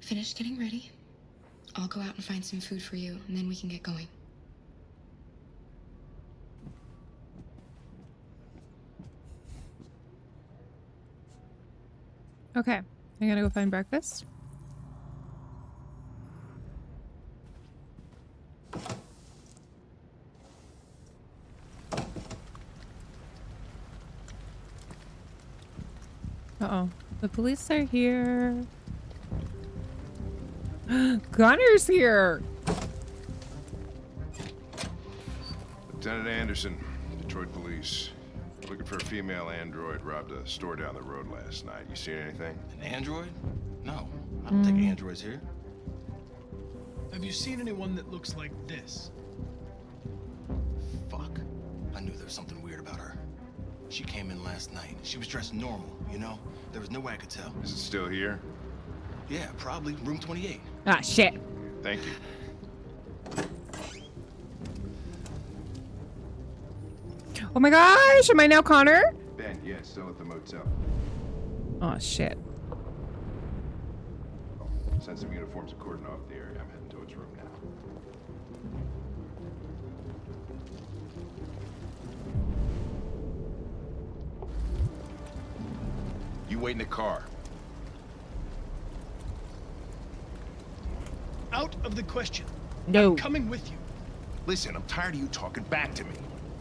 Finished getting ready. I'll go out and find some food for you, and then we can get going. Okay, I'm gonna go find breakfast. Uh-oh. The police are here. Gunner's here! Lieutenant Anderson, Detroit Police. Looking for a female android robbed a store down the road last night. You seen anything? An android? No, I don't think androids here. Have you seen anyone that looks like this? Fuck. I knew there was something weird about her. She came in last night. She was dressed normal, you know? There was no way I could tell. Is it still here? Yeah, probably. Room 28. Ah, shit. Thank you. Oh my gosh, am I now Connor? Ben, yeah, still at the motel. Oh shit. Send some uniforms and cordon off the area. I'm heading to its room now. You wait in the car. Out of the question. No. I'm coming with you. Listen, I'm tired of you talking back to me.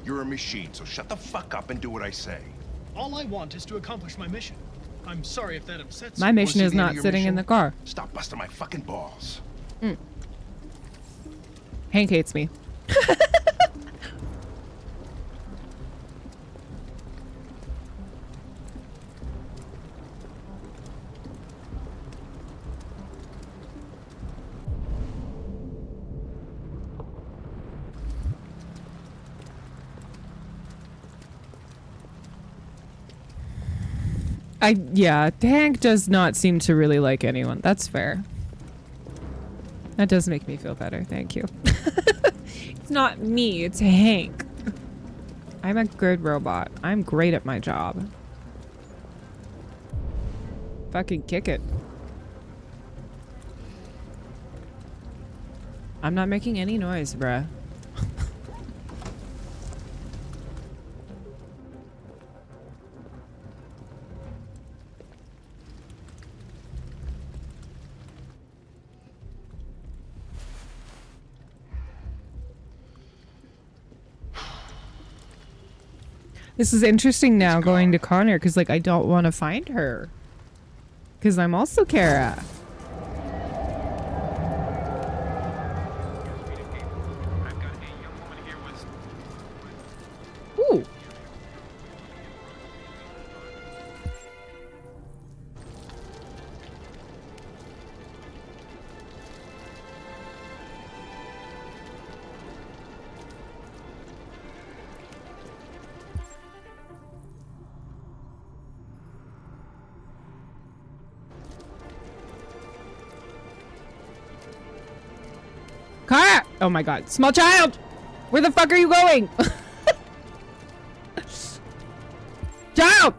You're a machine, so shut the fuck up and do what I say. All I want is to accomplish my mission. I'm sorry if that upsets My you. mission is not sitting in the car. Stop busting my fucking balls. Hank hates me. Yeah, Hank does not seem to really like anyone. That's fair. That does make me feel better. Thank you. It's not me, it's Hank. I'm a good robot. I'm great at my job. Fucking kick it. I'm not making any noise, bruh. This is interesting now going to Connor because like I don't want to find her because I'm also Kara. Ooh. Kara! Oh my god. Small child! Where the fuck are you going? Child!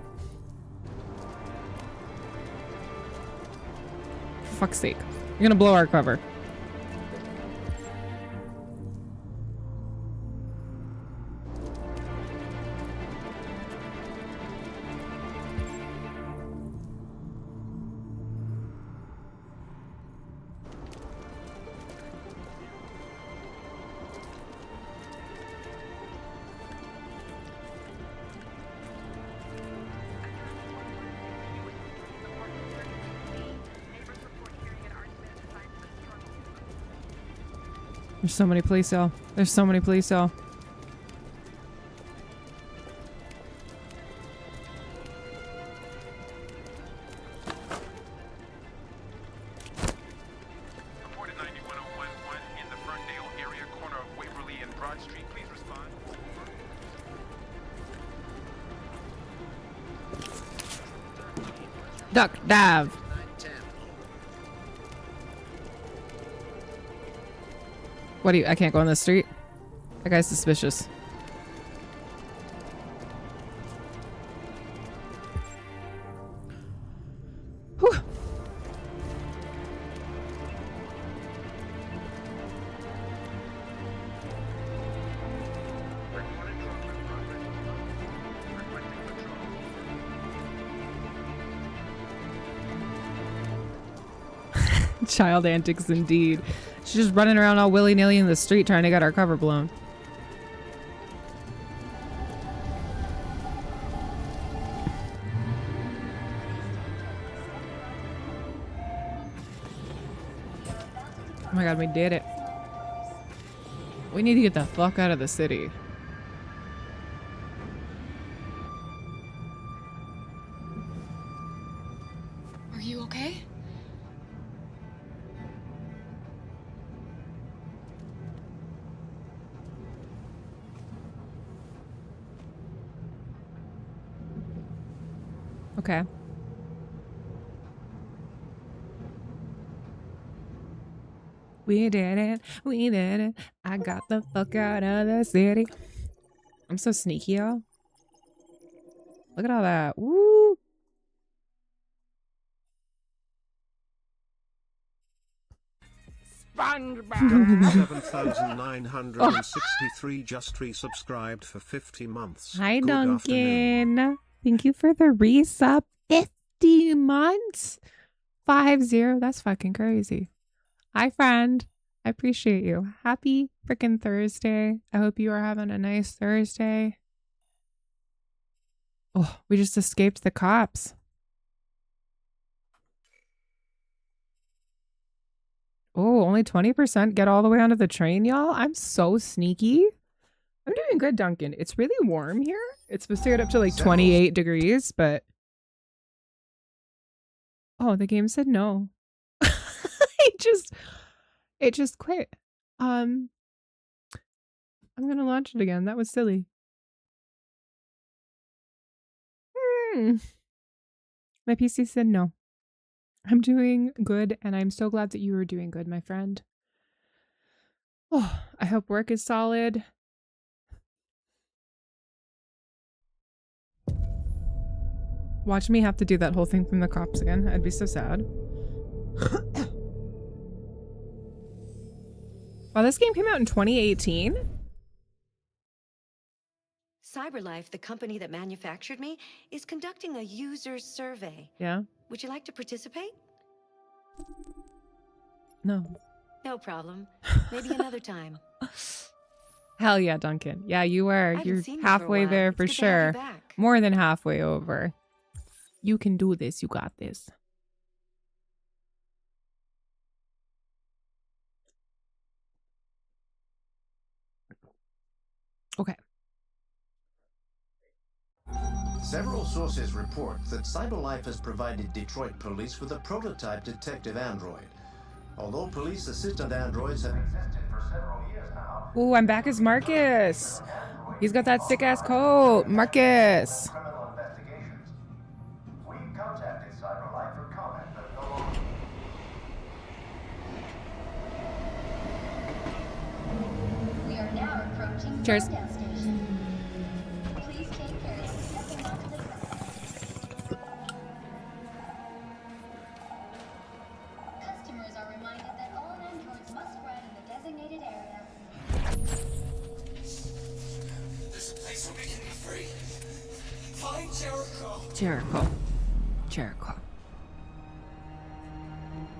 For fuck's sake. You're gonna blow our cover. There's so many police, y'all. There's so many police, y'all. Reported 91011 in the Ferndale area, corner of Waverly and Broad Street. Please respond. Duck, dive. What do you? I can't go on the street. That guy's suspicious. Whew. Child antics indeed. She's just running around all willy-nilly in the street trying to get our cover blown. Oh my god, we did it. We need to get the fuck out of the city. Are you okay? Okay. We did it. We did it. I got the fuck out of the city. I'm so sneaky, y'all. Look at all that. Woo. SpongeBob. 7,963 just resubscribed for 50 months. Hi, Good Duncan. afternoon. Thank you for the resub. 50 months. 50. That's fucking crazy. Hi, friend. I appreciate you. Happy freaking Thursday. I hope you are having a nice Thursday. Oh, we just escaped the cops. Oh, only 20% get all the way onto the train, y'all. I'm so sneaky. I'm doing good, Duncan. It's really warm here. It's supposed to get up to like 28 degrees, but... Oh, the game said no. It just quit. I'm gonna launch it again. That was silly. My PC said no. I'm doing good, and I'm so glad that you are doing good, my friend. Oh, I hope work is solid. Watch me have to do that whole thing from the cops again. I'd be so sad. Wow, this game came out in 2018? CyberLife, the company that manufactured me, is conducting a user survey. Yeah? Would you like to participate? No. No problem. Maybe another time. Hell yeah, Duncan. Yeah, you are. I haven't You're seen you for a halfway while. there It's for good to have you sure. back. More than halfway over. You can do this. You got this. Okay. Several sources report that CyberLife has provided Detroit police with a prototype detective android. Although police assistant androids have existed for several years now. Ooh, I'm back as Marcus. He's got that sick ass coat. Marcus. Criminal investigations. We contacted CyberLife for comment, but no longer. We are now approaching Cheers. Countdown Station. Please take care of stepping onto the track. Customers are reminded that all androids must ride in the designated area. This place will make me free. Find Jericho. Jericho.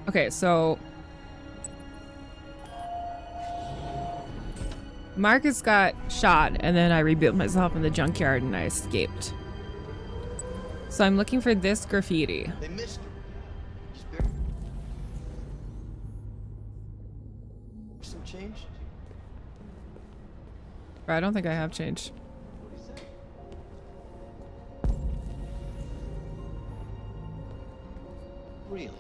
Okay, so Marcus got shot, and then I rebuilt myself in the junkyard and I escaped. So I'm looking for this graffiti. They missed her. Some change? I don't think I have change. Really?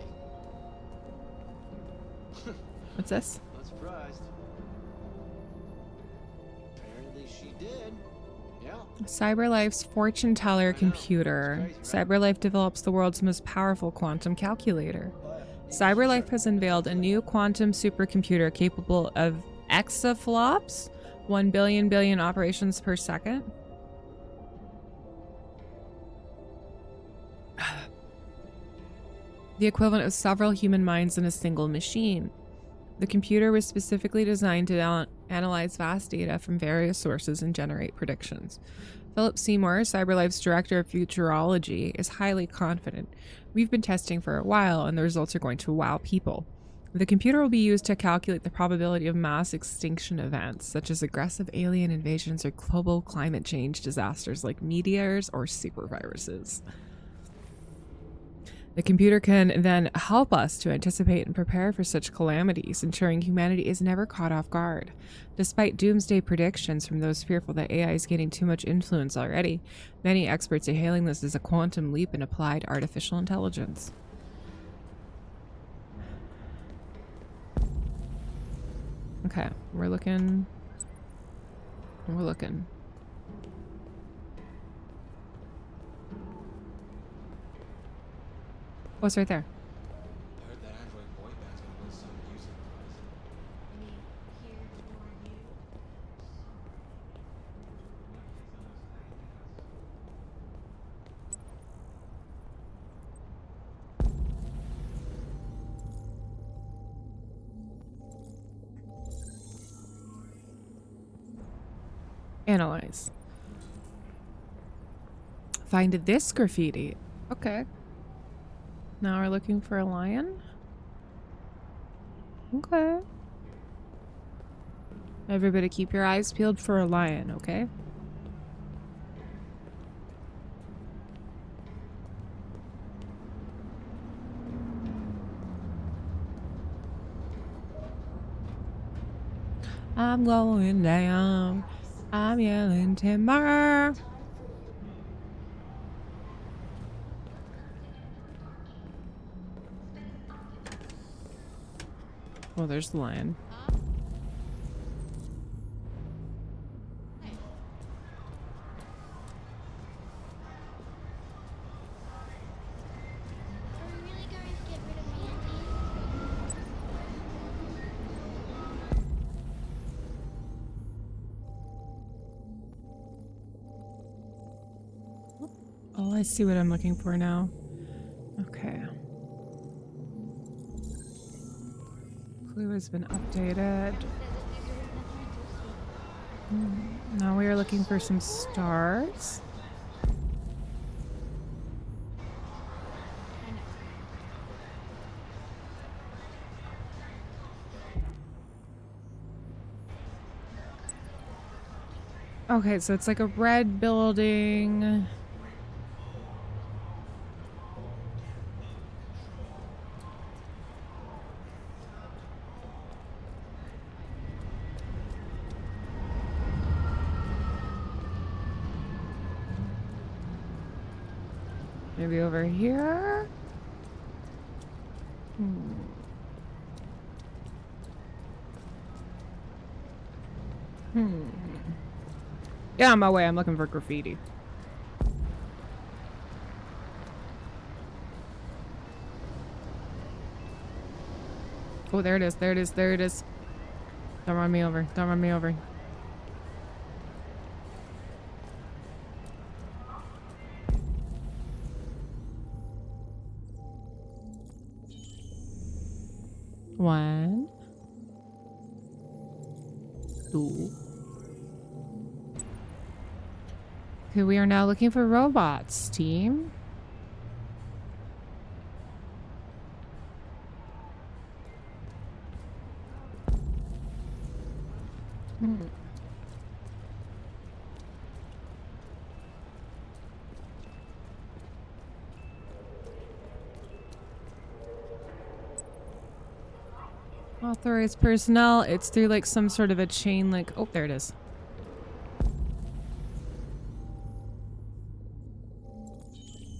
What's this? Not surprised. Apparently she did. Yeah. CyberLife's fortune teller computer. CyberLife develops the world's most powerful quantum calculator. CyberLife has unveiled a new quantum supercomputer capable of exaflops, 1 billion operations per second. The equivalent of several human minds in a single machine. The computer was specifically designed to analyze vast data from various sources and generate predictions. Philip Seymour, CyberLife's director of futurology, is highly confident. We've been testing for a while, and the results are going to wow people. The computer will be used to calculate the probability of mass extinction events, such as aggressive alien invasions or global climate change disasters like meteors or superviruses. The computer can then help us to anticipate and prepare for such calamities, ensuring humanity is never caught off guard. Despite doomsday predictions from those fearful that AI is gaining too much influence already, many experts are hailing this as a quantum leap in applied artificial intelligence. Okay, we're looking. Oh, it's right there. I heard that Android boy band's gonna win some music prize. Analyze. Find this graffiti. Okay. Now we're looking for a lion. Okay. Everybody keep your eyes peeled for a lion, okay? I'm going down. I'm yelling timber. Oh, there's the lion. Oh, I see what I'm looking for now. Okay. Clue has been updated. Now we are looking for some stars. Okay, so it's like a red building. Maybe over here? Yeah, on my way. I'm looking for graffiti. Oh, there it is. There it is. There it is. Don't run me over. Don't run me over. One. Two. Okay, we are now looking for robots, team. Authorized personnel. It's through like some sort of a chain link. Oh, there it is.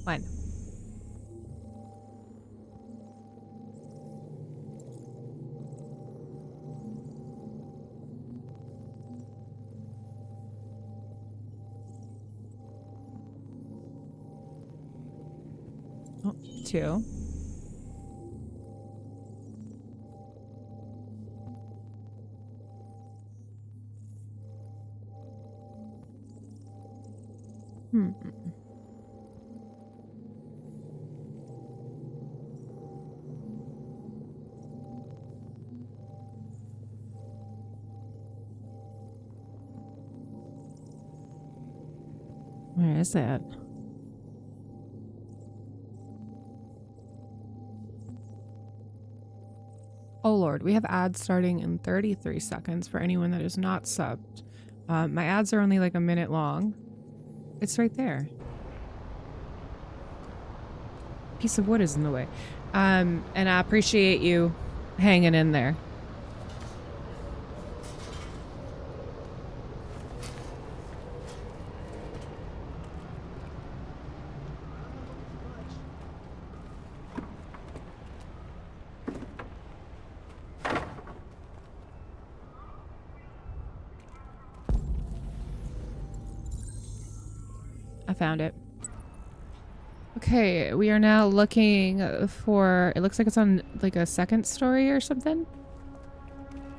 Fine. Oh, two. Where is that? Oh Lord, we have ads starting in 33 seconds for anyone that is not subbed. My ads are only like a minute long. It's right there. Piece of wood is in the way. And I appreciate you hanging in there. I found it. Okay, we are now looking for, it looks like it's on like a second story or something.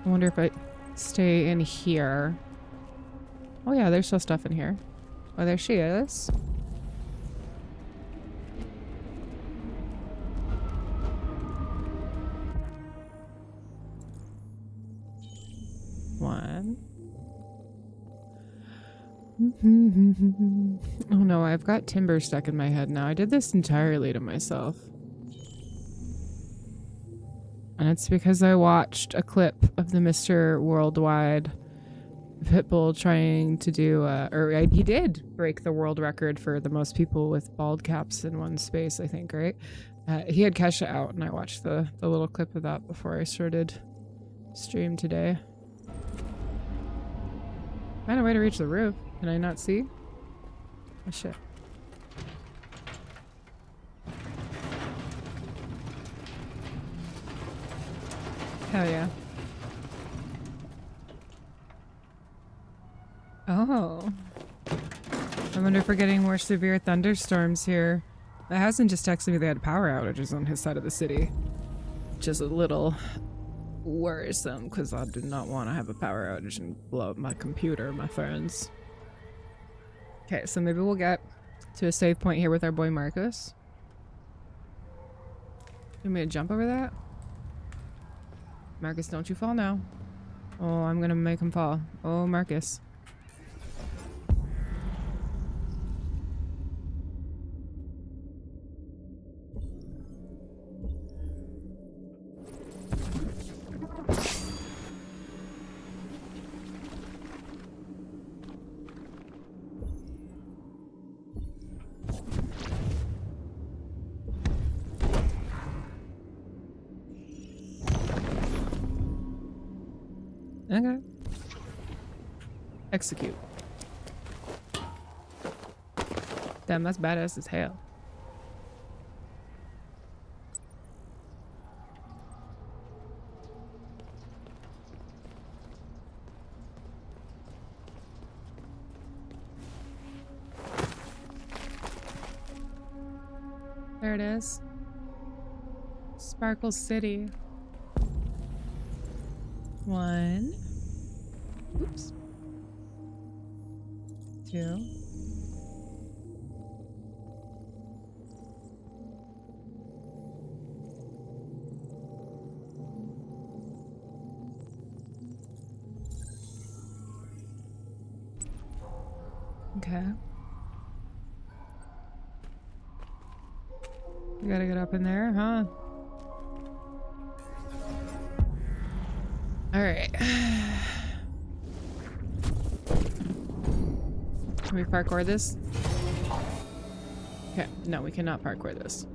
I wonder if I stay in here. Oh yeah, there's still stuff in here. Oh, there she is. One. Oh no, I've got timber stuck in my head now. I did this entirely to myself. And it's because I watched a clip of the Mr. Worldwide Pitbull trying to do, he did break the world record for the most people with bald caps in one space, I think, right? He had Kesha out, and I watched the little clip of that before I started stream today. Find a way to reach the roof. Can I not see? Oh shit. Hell yeah. Oh. I wonder if we're getting more severe thunderstorms here. The husband just texted me they had power outages on his side of the city. Which is a little worrisome because I do not want to have a power outage and blow up my computer, my friends. Okay, so maybe we'll get to a save point here with our boy Marcus. You want me to jump over that? Marcus, don't you fall now. Oh, I'm gonna make him fall. Oh, Marcus. Okay. Execute. Damn, that's badass as hell. There it is. Sparkle City. 1. Oops. 2. Okay. We gotta get up in there, huh? Alright. Can we parkour this? Okay, no, we cannot parkour this.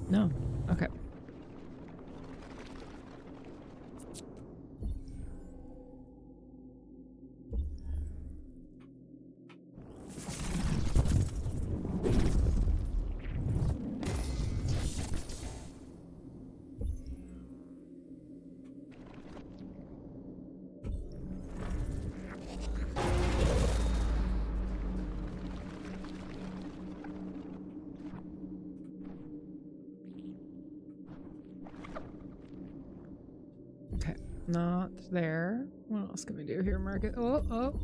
No. Okay. Okay, not there. What else can we do here, Market? Oh, oh.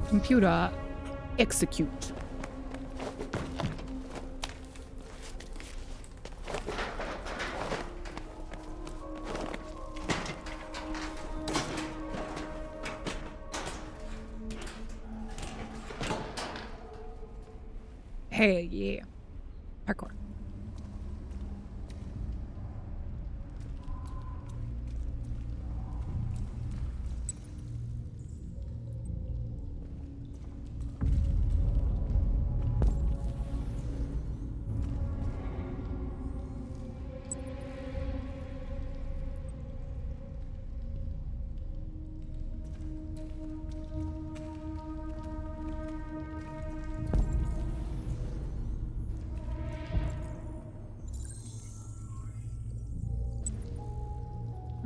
Computer, execute. Hey, yeah. Parkour.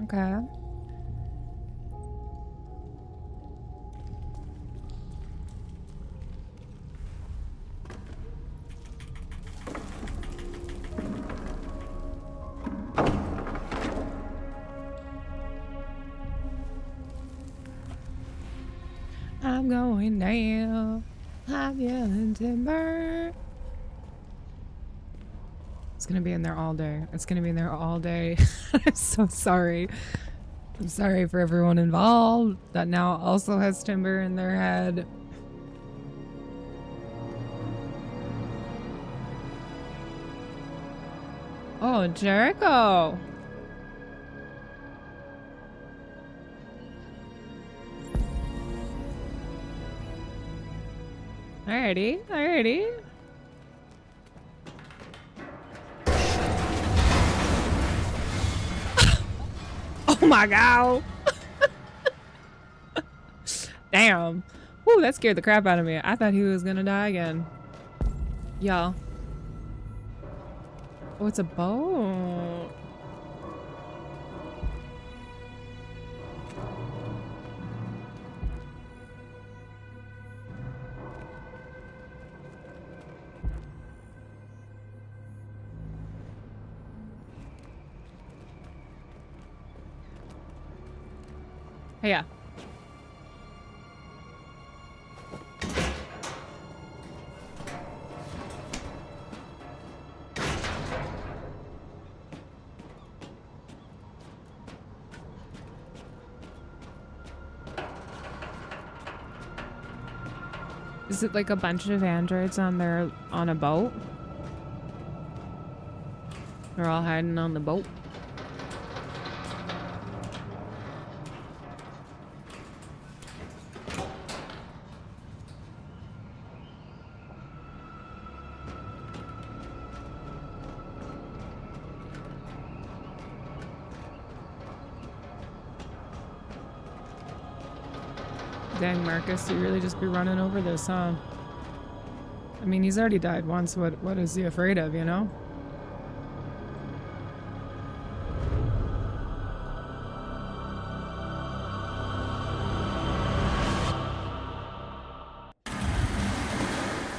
Okay. I'm going down. I'm yelling timber. It's gonna be in there all day. It's gonna be in there all day. I'm so sorry. I'm sorry for everyone involved that now also has timber in their head. Oh, Jericho. Alrighty, alrighty. Oh my god. Damn. Woo, that scared the crap out of me. I thought he was gonna die again. Y'all. Oh, it's a boat. Yeah. Is it like a bunch of androids on a boat? They're all hiding on the boat. Dang, Marcus, you really just be running over this, huh? I mean, he's already died once. What is he afraid of, you know?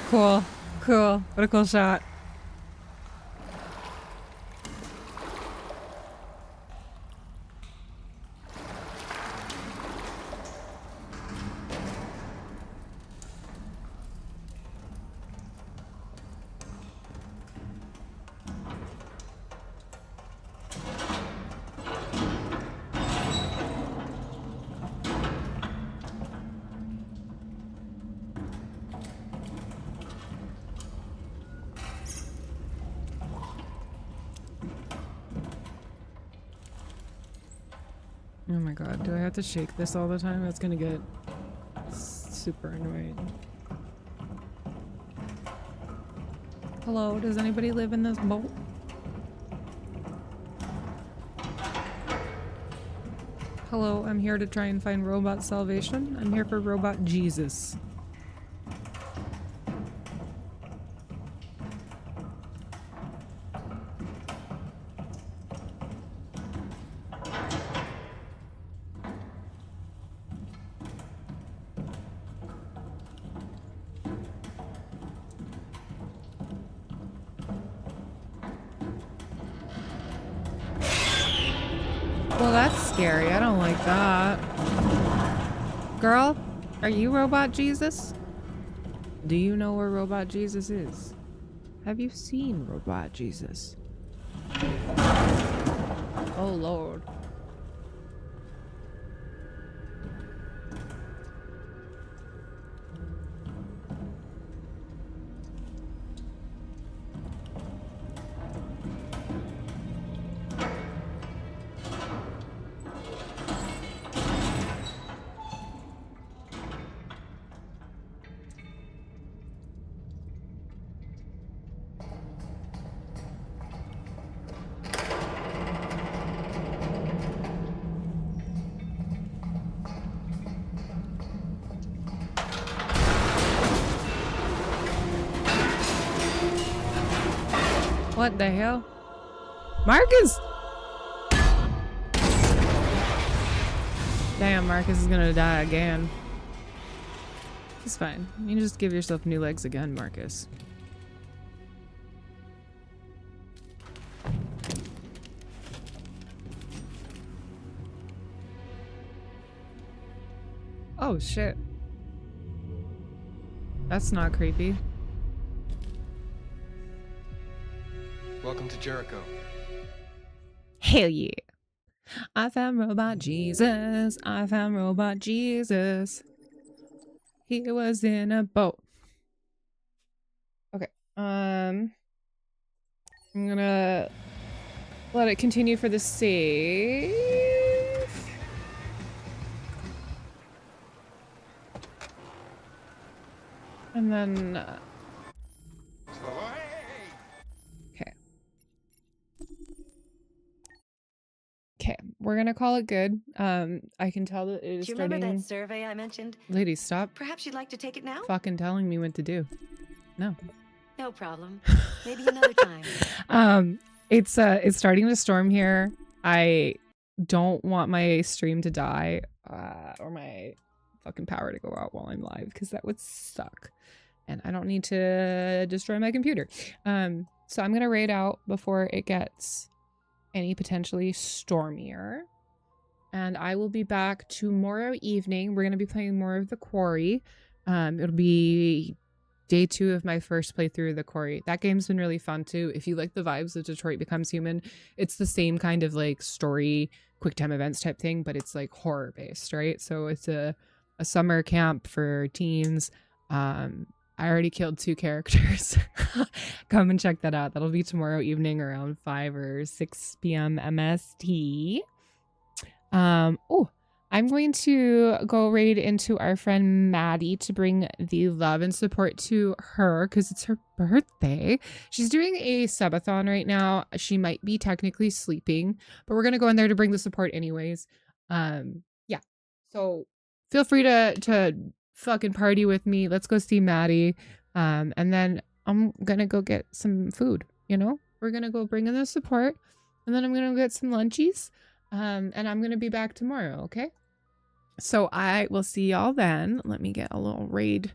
Cool. Cool. What a cool shot. Oh my god, do I have to shake this all the time? That's gonna get super annoying. Hello, does anybody live in this boat? Hello, I'm here to try and find robot salvation. I'm here for robot Jesus. Well, that's scary. I don't like that. Girl, Are you Robot Jesus? Do you know where Robot Jesus is? Have you seen Robot Jesus? Oh Lord. What the hell? Marcus! Damn, Marcus is gonna die again. It's fine. You just give yourself new legs again, Marcus. Oh shit. That's not creepy. Welcome to Jericho. Hell yeah. I found Robot Jesus. I found Robot Jesus. He was in a boat. Okay. I'm gonna let it continue for the save. And then okay. Okay, we're gonna call it good. I can tell that it is Do you remember starting. that survey I mentioned? Ladies, stop Perhaps you'd like to take it now? fucking telling me what to do. No. No problem. Maybe another time. It's starting to storm here. I don't want my stream to die, or my fucking power to go out while I'm live, because that would suck. And I don't need to destroy my computer. So I'm gonna raid out before it gets any potentially stormier. And I will be back tomorrow evening. We're gonna be playing more of The Quarry. It'll be day 2 of my first playthrough of The Quarry. That game's been really fun too. If you like the vibes of Detroit Becomes Human, it's the same kind of like story, quick time events type thing, but it's like horror based, right? So it's a summer camp for teens. I already killed 2 characters. Come and check that out. That'll be tomorrow evening around 5 or 6 p.m. MST. Oh, I'm going to go raid into our friend Maddie to bring the love and support to her because it's her birthday. She's doing a subathon right now. She might be technically sleeping, but we're going to go in there to bring the support anyways. Yeah. So feel free to fucking party with me. Let's go see Maddie. And then I'm going to go get some food, you know? We're going to go bring in the support and then I'm going to get some lunchies. And I'm going to be back tomorrow, okay? So I will see y'all then. Let me get a little raid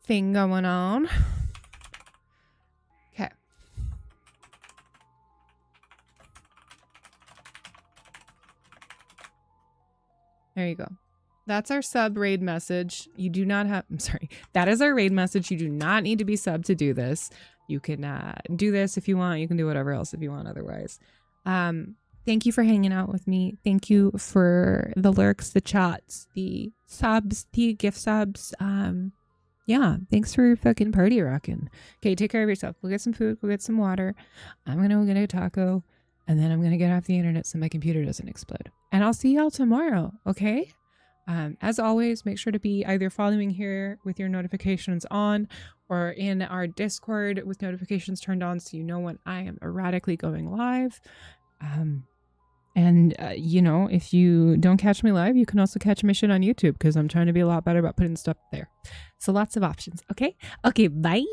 thing going on. Okay. There you go. That's our sub raid message. You do not have, I'm sorry. That is our raid message. You do not need to be sub to do this. You can do this if you want. You can do whatever else if you want otherwise. Thank you for hanging out with me. Thank you for the lurks, the chats, the subs, the gift subs. Yeah, thanks for fucking party rocking. Okay, take care of yourself. Go get some food. Go get some water. I'm going to go get a taco. And then I'm going to get off the internet so my computer doesn't explode. And I'll see y'all tomorrow, okay? As always, make sure to be either following here with your notifications on or in our Discord with notifications turned on so you know when I am erratically going live. You know, if you don't catch me live, you can also catch my shit on YouTube because I'm trying to be a lot better about putting stuff there. So lots of options. Okay. Okay. Bye.